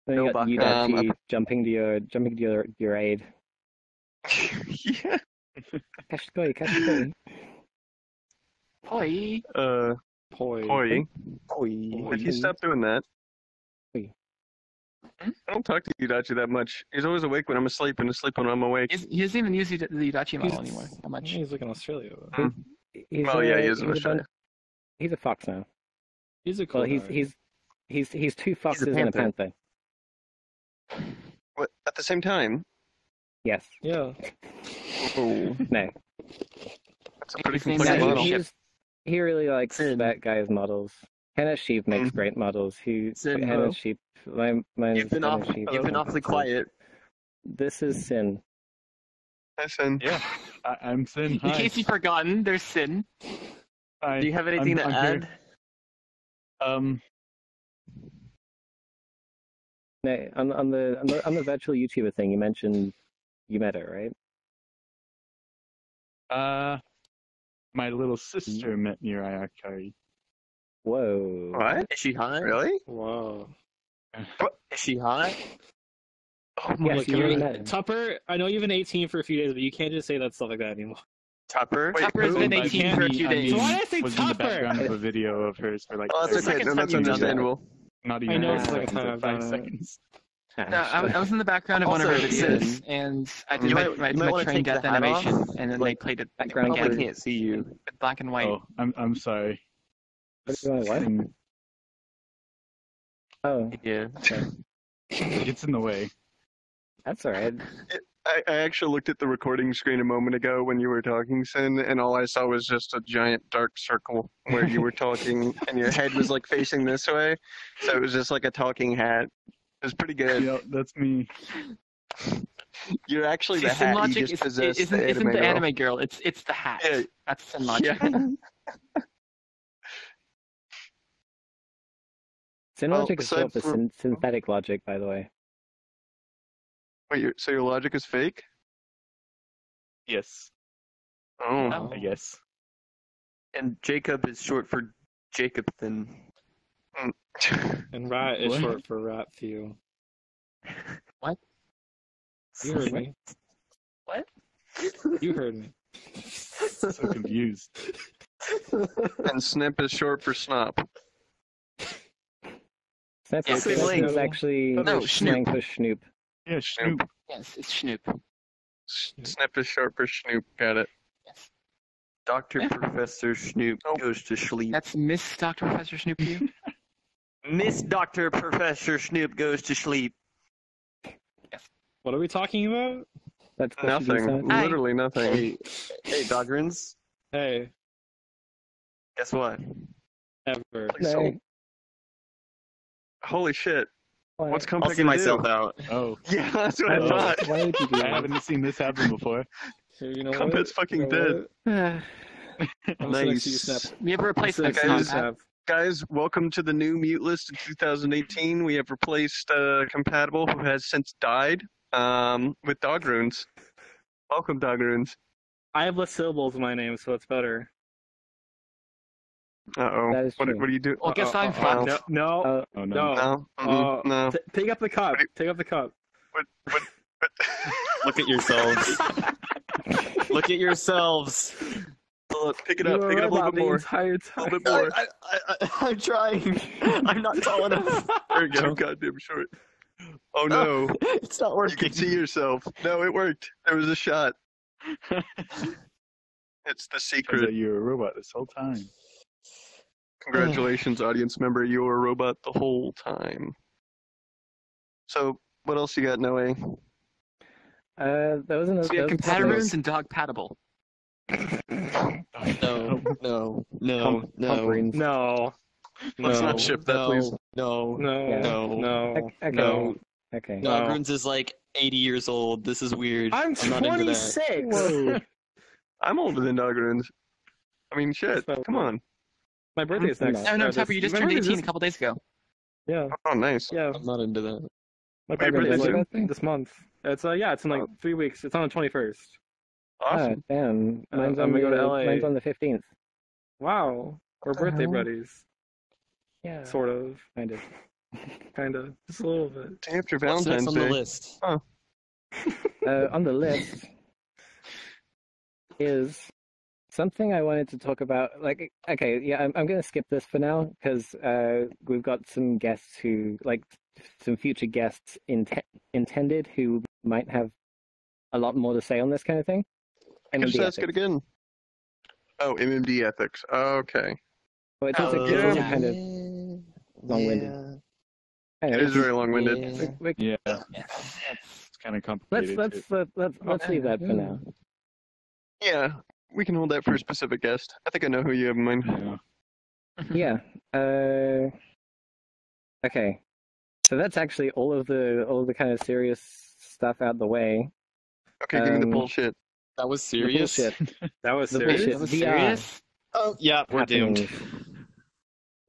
Then No you got baka. Yudachi jumping to your aid. Yeah. Kashikoi. Oi. Poi. Boy, Oi. if you stop doing that. Oi. I don't talk to Yudachi that much. He's always awake when I'm asleep and asleep when I'm awake. He doesn't even use the Yudachi model anymore. How much? He's like in Australia. He's Oh yeah, he is in he's a Australia. he's a fox now. He's a cool Well, guy. he's two foxes and a panther. panther. What, at the same time? Yes. Yeah. Oh, No. that's a pretty His name's complex Adam. model. He really likes Sin. that guy's models. Henna Sheep makes great models. Sin, Henna hello? Sheep. My You've been awfully quiet. This is Sin. Listen, Yeah, I'm Sin. In Hi. case you've forgotten, there's Sin. Hi. Do you have anything I'm to here. add? No, on the virtual YouTuber thing, you mentioned you met her, right? My little sister met Mirai Akari. Whoa. What? Is she hot? Really? Whoa. Is she hot? Oh my Yes, you already god. met her. Tupper, I know you've been 18 for a few days, but you can't just say that stuff like that anymore. Tupper? Wait, Tupper has who? been I 18 for a few days. So why did I say was in the Tupper? background of a video of hers for like Oh, that's The okay. second No, time that's you've done that. understandable. not even I know 5 it's the second seconds, time like I've 5 done it. seconds. No, I was in the background of one of Also, her videos, and I did you my, might my wanna train take the death hat off. animation, and then they played it Background Probably Again. can't see you. with black and white. Oh, I'm sorry. What do you want? What? And Oh, Yeah. it gets in the way. that's all right. I actually looked at the recording screen a moment ago when you were talking, Sin, and all I saw was just a giant dark circle where you were talking, and your head was like facing this way, so it was just like a talking hat. It was pretty good. Yeah, that's me. You're actually See, the hat. You SynLogic just possessed isn't the anime the girl. anime girl. It's the hat. Yeah. That's SynLogic. Yeah. SynLogic is aside short for from- synthetic logic, by the way. Wait, so your logic is fake? Yes, Oh. I guess. And Jacob is short for Jacobthan. And rat is What? short for rat few. What? You heard me. What? You heard me. So confused. And Snip is short for Snop. Snap Yeah, same is length. actually No, slang for Schnoop. Yeah, Snoop. Yes, it's Snoop. Snip is short for Snoop. Got it. Yes. Dr. Yeah. Professor Snoop Oh. goes to sleep. That's Miss Dr. Professor Snoop to you? Miss Dr. Professor Snoop goes to sleep. What are we talking about? That's supposed to be Nothing. sad. Hi. Literally nothing. Hey, dogrunes. Hey, Guess what? ever. No. Holy shit. Why? What's I'll Complex see gonna myself do? out. Oh, Yeah, that's what I Oh. thought. Why would you do I that? haven't seen this happen before. Hey, you know what? Crumpet's fucking You know dead. what? I'm sitting next to you, Nice. Snap. We have a replacement. Okay, I'm guys. sitting next to you, Snap. Guys, welcome to the new mute list of 2018. We have replaced Compatible, who has since died, with Dogrunes. Welcome, Dogrunes. I have less syllables in my name, so it's better. Uh-oh. That is What true. do you do? Well, guess I'm Uh-oh. fucked. No, Oh, Oh no. no. No. Mm-mm. No. Take up the cup. What do Take up the cup. What? Look at yourselves. Look at yourselves. Pick it You up. were Pick it up a right little about bit the more. entire A time. little bit more. I'm trying. I'm not tall enough. There you go. Goddamn short. Oh no. It's not You working. can see yourself. No, it worked. There was a shot. It's the Turns secret. out you were a robot this whole time. Congratulations, audience member. You were a robot the whole time. So, what else you got, Noe? That was another. So we have that was compatibles and dog paddable. No, no, no, Pump no, runes. No. Let's No. not ship that, please. no, No. Yeah. no, No. Okay. no. Okay. No. Dogrunes is like 80 years old. This is weird. I'm not into that. 26. Whoa. I'm older than Dogrunes. I mean, shit. So- Come on. My birthday's next. No, no, or Tupper, this- you just my turned birthday's 18 a this- couple days ago. Yeah, Oh, nice. yeah. I'm not into that. My Wait, birthday's when is like it? this month. It's it's in like 3 weeks. It's on the 21st. Awesome. Ah, damn. Mine's I'm on gonna go to the LA. Mine's on the 15th. Wow, we're the birthday hell? buddies. Yeah. Sort of, Kind of. kind of, just a little bit. Day after What's next Valentine's on the Day. list? On the list is something I wanted to talk about. Like, okay, yeah, I'm going to skip this for now because we've got some guests who, like, some future guests intended who might have a lot more to say on this kind of thing. I can just MMD ask it ethics. again. Oh, MMD ethics. Okay. Well, it's also, Oh, it's also yeah. kind of long-winded. It Anyway, is very long-winded. Yeah, Yes. it's kind of complicated. let's leave that for now. Yeah, we can hold that for a specific guest. I think I know who you have in mind. Yeah. Yeah. Okay. So that's actually all of the kind of serious stuff out the way. Okay, give me the Um, bullshit. That was The serious. bullshit. That was The serious. bullshit. That was VR serious? Oh, yeah, we're doomed. happenings.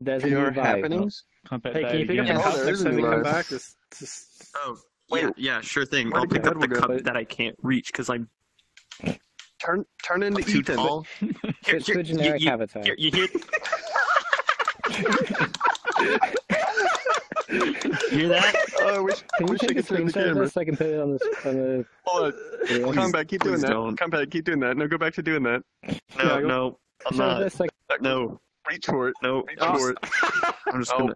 There's a new VR vibe. happenings? Hey, can you pick up Yes. the cup there next is a time new you come vibe. back? Oh, Wait, yeah, sure thing. where I'll to pick go? up the We'll cup go. that I can't reach because I'm Turn into too Ethan. tall. Switch to a generic avatar. You hear? Hear that? Oh, I wish Can you I take a could turn the screenshot of camera. this so I can put it on the Hold video? on. Combat, keep doing please that. don't. Combat, keep doing that. No, go back to doing that. No, Yeah, go- no, I'm Show not. this like No, Reach for it. no. Reach for it. I'm just Oh.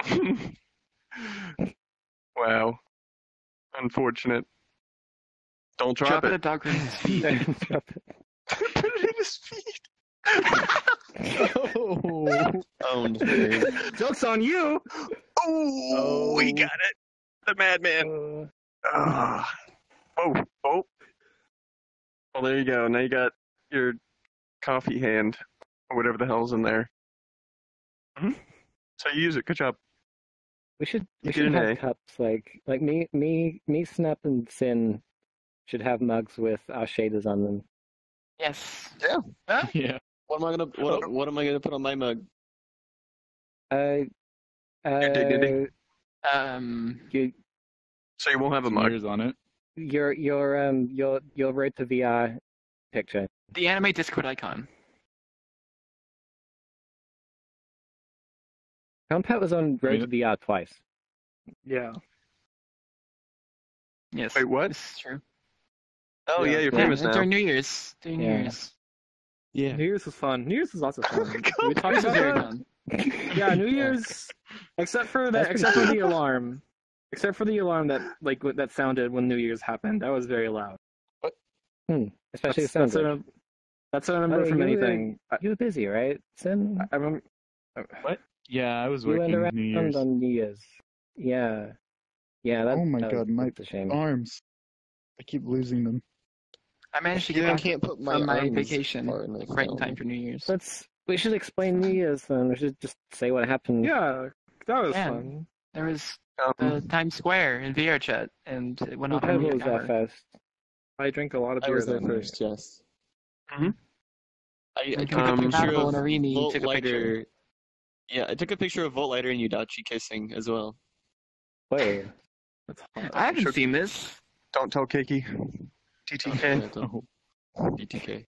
gonna. Wow. Unfortunate. Don't drop, Drop it it. at dogrunes' feet. drop it. Put it in his feet. Oh, Owned. joke's on you! Oh, we got it. The madman. Ah. Oh. Well, there you go. Now you got your coffee hand, or whatever the hell's in there. So you use it. Good job. We should You get an have A. cups like me, Snap, and Sin should have mugs with our shaders on them. Yes. Yeah. What am I gonna put on my mug? dignity. You, So you won't have a Some mug. ears on it. your Road to VR picture. The anime Discord icon. Compat was on Road to VR twice. Yeah. Yes. Wait, what? This is true. Oh yeah, you're Yeah, famous now. During New Year's. During New Yeah. Year's. Yeah. New Year's was fun. New Year's was lots of fun. we This talked is very about fun. yeah, New Year's, except for That's the alarm, that that sounded when New Year's happened. That was very loud. Especially That's, the that's, sound. what that's what I remember from anything. You were busy, right, Sin? I remember. Yeah, I was You went working around New Year's. on New Year's. Yeah. Yeah, that, Oh my that God, that's a shame. Arms. I keep losing them. I managed to Yeah, get I back can't put my from my arms vacation far enough right in down. time for New Year's. We should explain New Year's then. We should just say what happened. Yeah, that was Yeah. fun. There was Um, the Times Square in VRChat, and it went off Who on was the there camera. first? I drank a lot of I beer was there that night. first. Yes. Mhm. I took Um, a picture Babel of and Arini Volt took a picture. Lighter. Yeah, I took a picture of Volt Lighter and Yudachi kissing as well. Wait. That's hot. I haven't Sure. seen this. don't tell Keiki. TTK. BTK.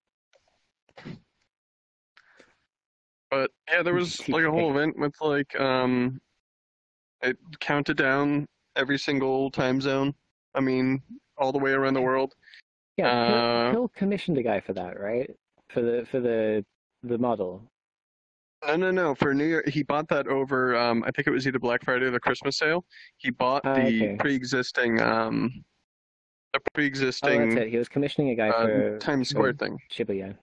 But yeah, there was like a whole event with like it counted down every single time zone. I mean, all the way around the world. Yeah, Hill commissioned a guy for that, right? For the model. No. For New Year, he bought that over. I think it was either Black Friday or the Christmas sale. He bought the Okay. pre-existing. Oh, that's it. He was commissioning a guy for Times Square thing. Shibuya.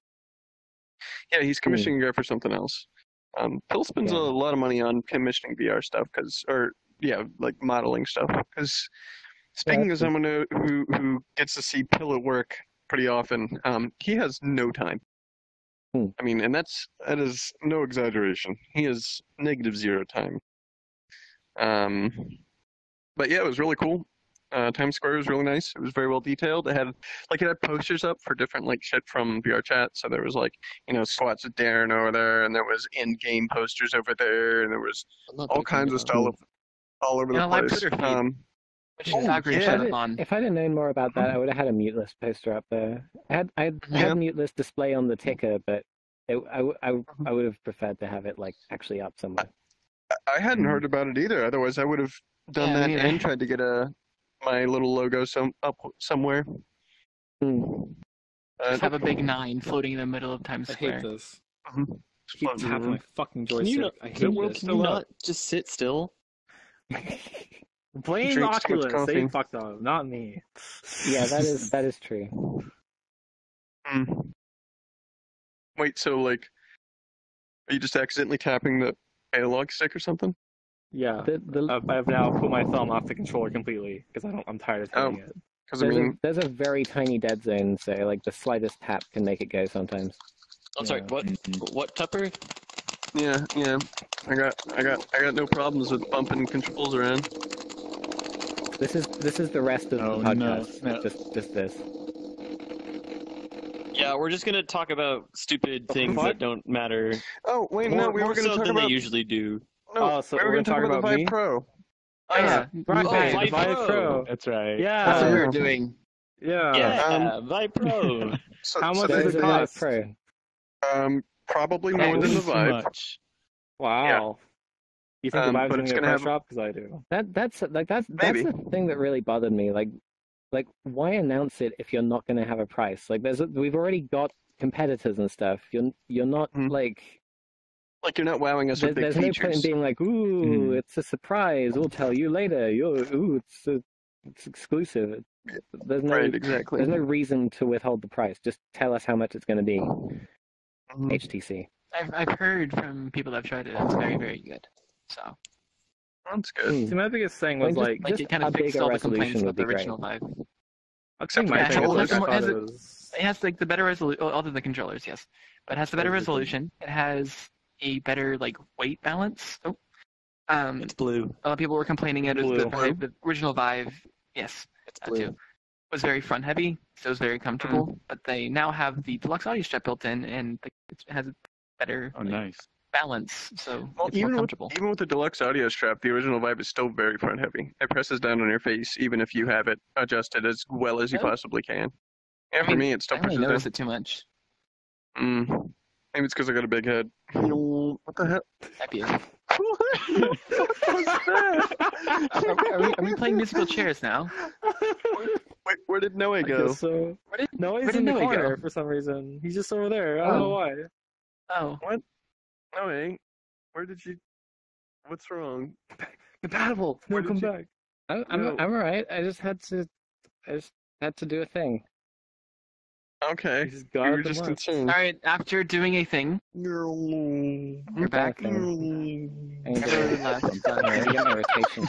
Yeah, he's commissioning a guy for something else. Phil spends a Yeah. lot of money on commissioning VR stuff, like modeling stuff. Because speaking Yeah, as someone who gets to see Pill at work pretty often, he has no time. I mean, and that is no exaggeration. He has -0 time. But yeah, it was really cool. Times Square was really nice. It was very well detailed. It had posters up for different like shit from VRChat. So there was squats with Darren over there, and there was in-game posters over there, and there was all kinds of stuff all over And the a live place. Twitter feed. Which is Dogrunes yeah. shut up on. If I'd have known more about that, I would have had a mute list poster up there. I had mute list display on the ticker, but I would have preferred to have it like actually up somewhere. I hadn't heard about it either. Otherwise, I would have done Yeah, that me neither. and tried to get my little logo up somewhere. Just have a big 9 floating in the middle of Times I Square. hate this. Keep Keep tapping my fucking Can you joystick. not, I hate can this. you not just sit still? Blame Drinks too much Oculus. coffee. They fucked up, not me. Yeah, that is true. Wait, so are you just accidentally tapping the analog stick or something? Yeah. The I've now put my thumb off the controller completely because I'm tired of doing it. Because I mean, there's a very tiny dead zone, so like the slightest tap can make it go sometimes. I'm sorry. What Tupper? yeah, I got no problems with bumping controls around. This is the rest of Oh, the no, podcast. no. Just this. Yeah, we're just gonna talk about stupid things that don't matter. Oh wait, More, no, we more were going to so talk than about. they usually do. No, Oh, so we were we're going to talk talking about the about Vive me? Pro. Oh yeah, Right, Oh, Vive Vive Pro. Pro. That's right. Yeah. that's what we were Yeah. doing. Yeah. Yeah, Vive Pro. So, How so much There does is it a Vive cost? Pro. probably Okay. more than the Too Vive. much. Wow. You think the Vive's but going it's to go gonna price have- drop? Because I do. That's Maybe. the thing that really bothered me. Like why announce it if you're not going to have a price? Like we've already got competitors and stuff. You're not Mhm. like Like you're not wowing us with big there's no point in features. being like, ooh, it's a surprise. We'll tell you later. It's exclusive. There's no Right, exactly. there's no reason to withhold the price. Just tell us how much it's going to be. Mhm. HTC. I've heard from people that have tried it. It's very, very good. So That's good. See, my biggest thing was Well, like, just it kind of a fixed bigger all the complaints resolution about would the be great. original Vive. I think my Yeah, thing it was like, has I more- thought has it it- was. It has like the better resolution, other than controllers, yes, but it has the better resolution. It has a better like weight balance. Oh, It's blue. a lot of people were complaining it was Blue. the original Vive. Yes, It's that blue. too. Was very front heavy, so it was very comfortable. But they now have the deluxe audio strap built in, and it has a better Oh, like, nice. balance, so Well, it's more comfortable. even with the deluxe audio strap, the original Vive is still very front heavy. It presses down on your face, even if you have it adjusted as well as you Really? possibly can. And I for mean, me, it I still don't really presses notice down. it too much. Maybe it's because I got a big head. What the hell? Might be it. What was that? Are we playing musical chairs now? Wait, where did Noe I go? guess so. No, he's where in did the Noe go? corner for some reason. He's just over there. I don't know why. Oh, Noe, where did you? What's wrong? Compatible. No, Where come did you- back. I'm No. alright. I just had to do a thing. Okay. He's We got were the just mark. concerned. all right. After doing a thing, You're you're back. Thing. And, Everyone left. I get my rotation.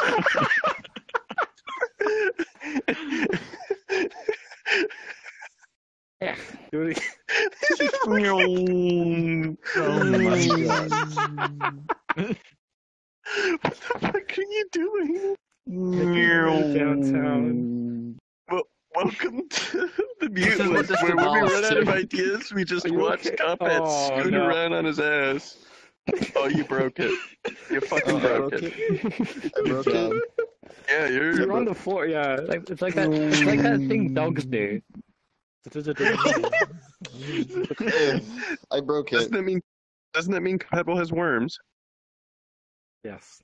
Yeah. Do it Oh my god. What the fuck are you doing? downtown. Welcome to the This is what Muteless, this where when we evolves run out to. of ideas, we just Are you watch okay? Cuphead Oh, scoot no. around on his ass. Oh, you broke it. You fucking broke it. I broke it. Yeah, You're on the floor, yeah. It's like that thing dogs do. I broke it. Doesn't that mean Pebble has worms? Yes.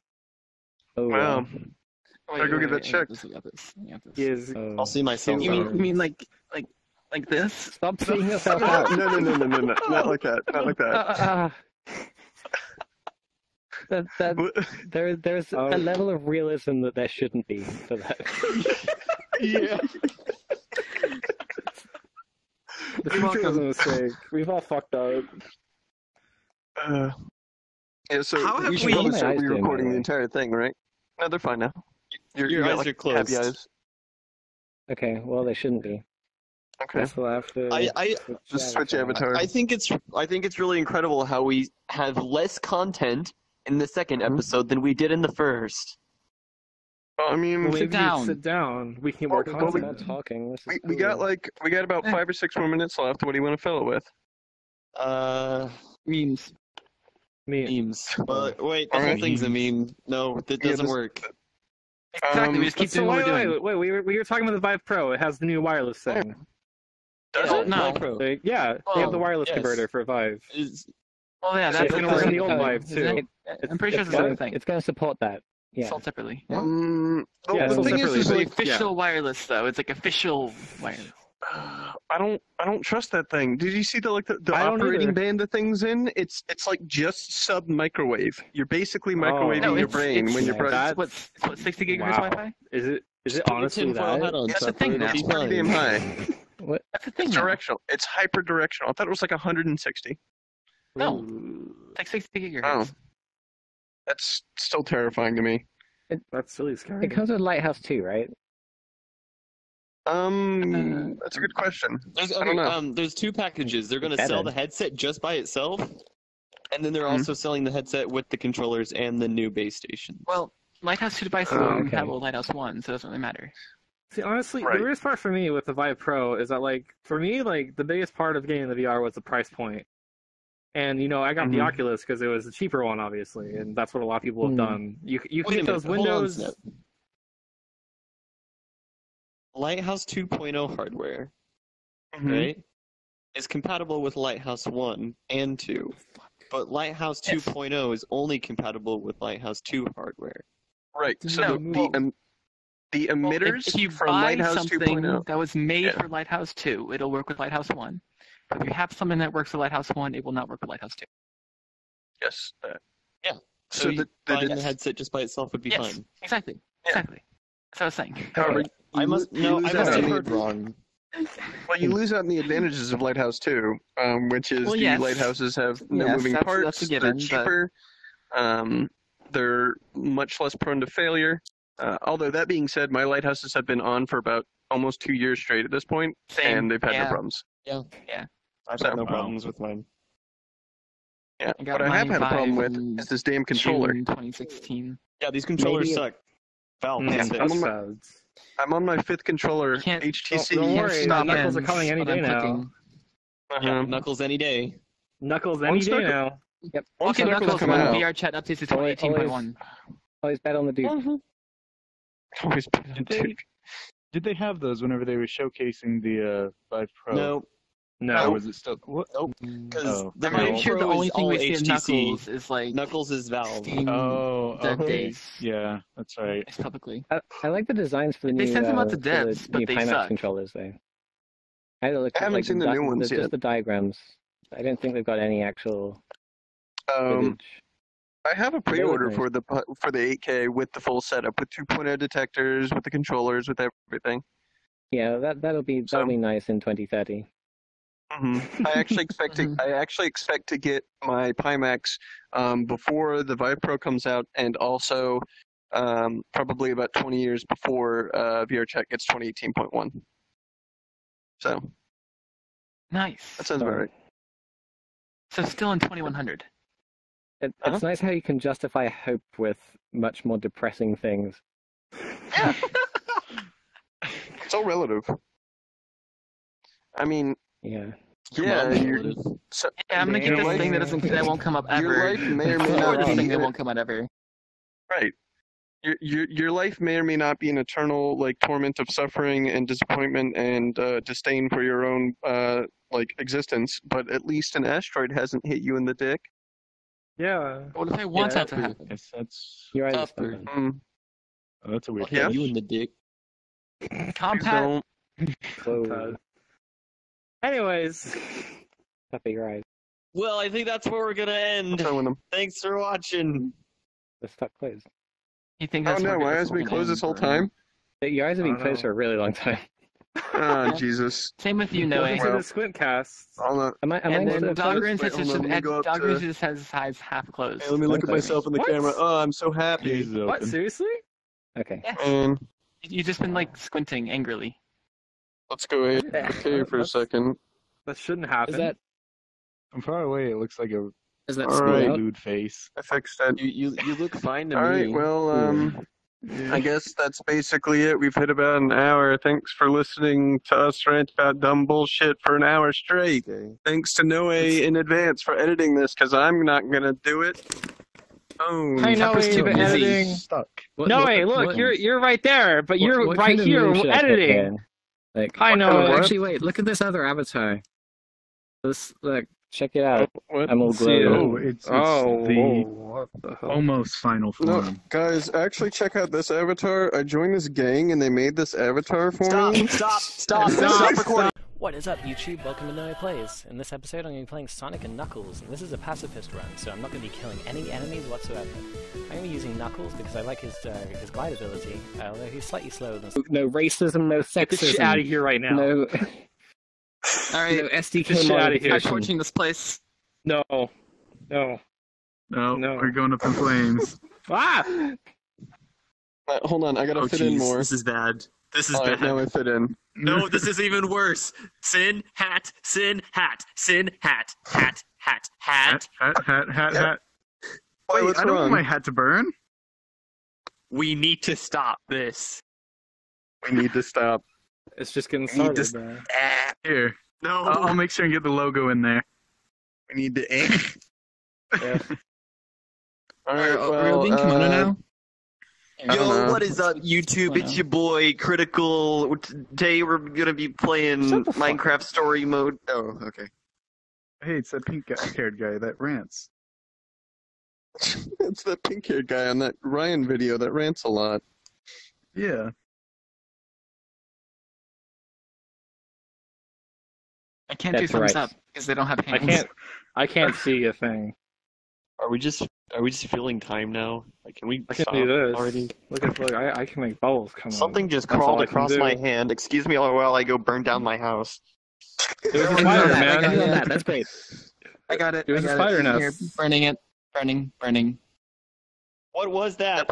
Oh Wow. Wait, I'll go get that I got checked. this, I got this, I got this. He is. Oh. I'll see myself. You out. mean like this? Stop seeing yourself out. No, not like that. Not like that. There's a level of realism that there shouldn't be for that. Yeah. The future was a mistake. We've all fucked up. Yeah, so How have we should we- probably My start eyes doing, by re-recording the the way. entire thing, right? No, they're fine now. Your you got, eyes like, are closed. happy eyes. Okay, well they shouldn't be. Okay. Guess we'll have to. I Just switch avatar. I think it's really incredible how we have less content in the second episode than we did in the first. Well, I mean, Well, maybe Sit down. Sit down. We can work Well, on we- Not talking. This is we got cool. we got about 5 or 6 more minutes left. What do you want to fill it with? Memes. Memes. But wait, the whole Alright. thing's a meme. No, that Yeah, doesn't this- work. Exactly. We just keep So doing what wait, we're doing. wait. We were talking about the Vive Pro. It has the new wireless thing. Does Oh, it? no. Pro. Yeah, they have the Oh, wireless yes. converter for Vive. Is Oh yeah, So that's it's gonna gonna work work on on the the old old Vive Vive, too. too. I'm pretty sure it's the gonna, same thing. it's going to support that. Yeah. Sold separately. Yeah, the it's thing separately, is It's the like, official wireless though. It's like official wireless. I don't trust that thing. Did you see the I don't operating either. band the thing's in? It's like just sub microwave. You're basically microwaving No, your it's- brain it's- when you're That's- pressing. It's what 60 gigahertz Wow. Wi-Fi? Is it Put your honestly tinfoil hat that? on, That's the Tupper, thing it'll now. be It's pretty fine. damn high. That's the thing It's now. directional. It's hyper directional. I thought it was like 160. No. Ooh, It's like 60 gigahertz. Oh. That's still terrifying to me. that's really scary. It comes with Lighthouse too, right? That's a good question. There's I don't know. there's two packages. They're gonna Better. sell the headset just by itself, and then they're Mhm. also selling the headset with the controllers and the new base station. Well, Lighthouse 2 devices Oh, are okay. compatible with Lighthouse 1, so it doesn't really matter. See, honestly, Right. the weirdest part for me with the Vive Pro is that, like, for me, like, the biggest part of getting the VR was the price point. And, you know, I got the Oculus because it was the cheaper one, obviously, and that's what a lot of people have done. You can Wait a get those minute, hold on, Windows... Snep. Lighthouse 2.0 hardware, right, is compatible with Lighthouse 1 and 2, but Lighthouse 2.0 is only compatible with Lighthouse 2 hardware. Right. So No, the Well, emitters if you from buy Lighthouse something 2.0. that was made Yeah. for Lighthouse 2, it'll work with Lighthouse 1. But if you have something that works with Lighthouse 1, it will not work with Lighthouse 2. Yes. So the buying the headset just by itself would be Yes, fine. exactly. Yeah. Exactly. That's what I was saying. however, I must have out. heard wrong. Well, you lose out on the advantages of Lighthouse 2, which is Well, the yes. lighthouses have no Yes, moving that's parts, a given, they're cheaper, they're much less prone to failure. Although that being said, my lighthouses have been on for about almost 2 years straight at this point, Same. and they've had no Yeah. problems. I've So- had no problems with mine. Yeah. I got What I have my had a problem Vive with is this damn controller. June 2016. Yeah, these controllers Maybe- suck. Valve, Yeah, that's it. I'm on my- Sads. I'm on my 5th controller, You can't- HTC. Don't Can't worry, stop Knuckles are ends coming any when day I'm now. clicking. Yeah, Knuckles any day. Knuckles any Once day Knuckles- now. Yep. Once Look at Knuckles Knuckles come when out, VRChat updates to Always- 2018.1. Always bet on the Duke. always been Did they, did they have those whenever they were showcasing the Vive Pro? No, Or No. was it still? What? nope. Because Oh. the I'm pretty Vive sure the Pro only is thing all we see of HTC. Knuckles is like Knuckles is Valve. Steam Oh, dev okay. days. Yeah, that's right. It's publicly. I like the designs for the They new, sent them out to for the devs, but new they Pimax suck. controllers, though. I had to look I at, haven't like, seen the new ones just yet. the diagrams. I don't think they've got any actual Um, footage. I have a pre-order for the 8K with the full setup, with 2.0 detectors, with the controllers, with everything. Yeah, that'll be nice in 2030. I actually expect to get my Pimax before the Vive Pro comes out, and also probably about 20 years before VRChat gets 2018.1. So Nice. that sounds about right. So still in 2100. It's nice how you can justify hope with much more depressing things. It's all relative. I mean, Yeah. yeah, Yeah, I'm gonna Your get this life- thing that won't come up your ever. life may or may Or not this be thing that won't come out ever. right. Your life may or may not be an eternal like torment of suffering and disappointment and disdain for your own like existence, but at least an asteroid hasn't hit you in the dick. Yeah. What if I want Yeah, that to happen? Yes, that's You're right. Tupper. oh, that's a weird. Yeah. You in the dick. Compact. Whoa. Anyways, Puppy, your eyes. Well, I think that's where we're gonna end. With them. Thanks for watching. They're stuck closed. You think Oh that's no, where my this eyes have been will closed end, this whole or- time. Your eyes have I been don't closed know. for a really long time. Oh Jesus! Same with you, welcome Noe. to Well, the Squint Cast. Am I And then still closed? Dogrunes Wait, hold on, let me go up to- just has his eyes half closed. Hey, let me look at Okay. myself in the What? camera. Oh, I'm so happy. Gaze is What? open. Seriously? Okay. Yes. And You've just been like squinting angrily. let's go ahead and okay for a second. That shouldn't happen. Is that From far away, it looks like a is that All school right. out? lewd face. I fixed that. You look fine to All me. right. Well, I guess that's basically it. We've hit about an hour. Thanks for listening to us rant about dumb bullshit for an hour straight. Okay. Thanks to Noe in advance for editing this, because I'm not gonna do it. Oh, Hi, Noe, Tupper's too you've been busy. editing. Stuck. No, hey, look, you're right there, but you're what right kind of here move should I put editing. there? Like, Hi, What kind of Noah. what? actually, wait. Look at this other avatar. Look, check it out. what? I'm all See, glowing. Oh, it's the what the hell? almost final No, form. guys, actually check out this avatar. I joined this gang and they made this avatar for me. Stop recording. What is up, YouTube? Welcome to Noe Plays. In this episode, I'm going to be playing Sonic and Knuckles, and this is a pacifist run, so I'm not going to be killing any enemies whatsoever. I'm going to be using Knuckles because I like his glide ability, although he's slightly slower than... No racism, no Get this shit sexism. out of here right now. No, Alright, no SDK Get shit outta here. modification. torching this place. No. No. No, No. we're going up in flames. Ah! Hold on, I gotta fit in more. This is bad. This is Alright, bad. now I fit in. No, this is even worse. Sin, hat, sin, hat, sin, hat, hat, hat, hat. Hat. Wait, Wait, what's I don't wrong? want my hat to burn. We need to stop this. We need to stop. It's just getting We need started, to man. Here. No. I'll make sure and get the logo in there. We need to Yeah. Alright, Are we all being kimono now? I don't know. Yo, what is up, YouTube? It's your boy, Critical. Today we're gonna be playing Shut the fuck Minecraft Story Mode. Oh, okay. Hey, it's that pink-haired guy that rants. It's that pink-haired guy on that Ryan video that rants a lot. Yeah. I can't do That's thumbs right. up because they don't have hands. I can't see a thing. Are we just filling time now? Like, can we I can stop do this. already? Look, I can make bubbles come on. Something just That's all crawled I can across do. my hand. Excuse me while I go burn down my house. It was a I spider, got it, man. I got it. Yeah, that's great. I got it. It was I a got spider it. nest. Here, burning it. Burning. What was that?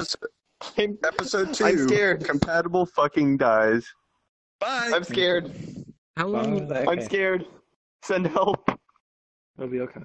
Episode 2. I'm scared. Compatible fucking dies. Bye. I'm scared. How long? Bye. I'm scared. Send help. It'll be okay.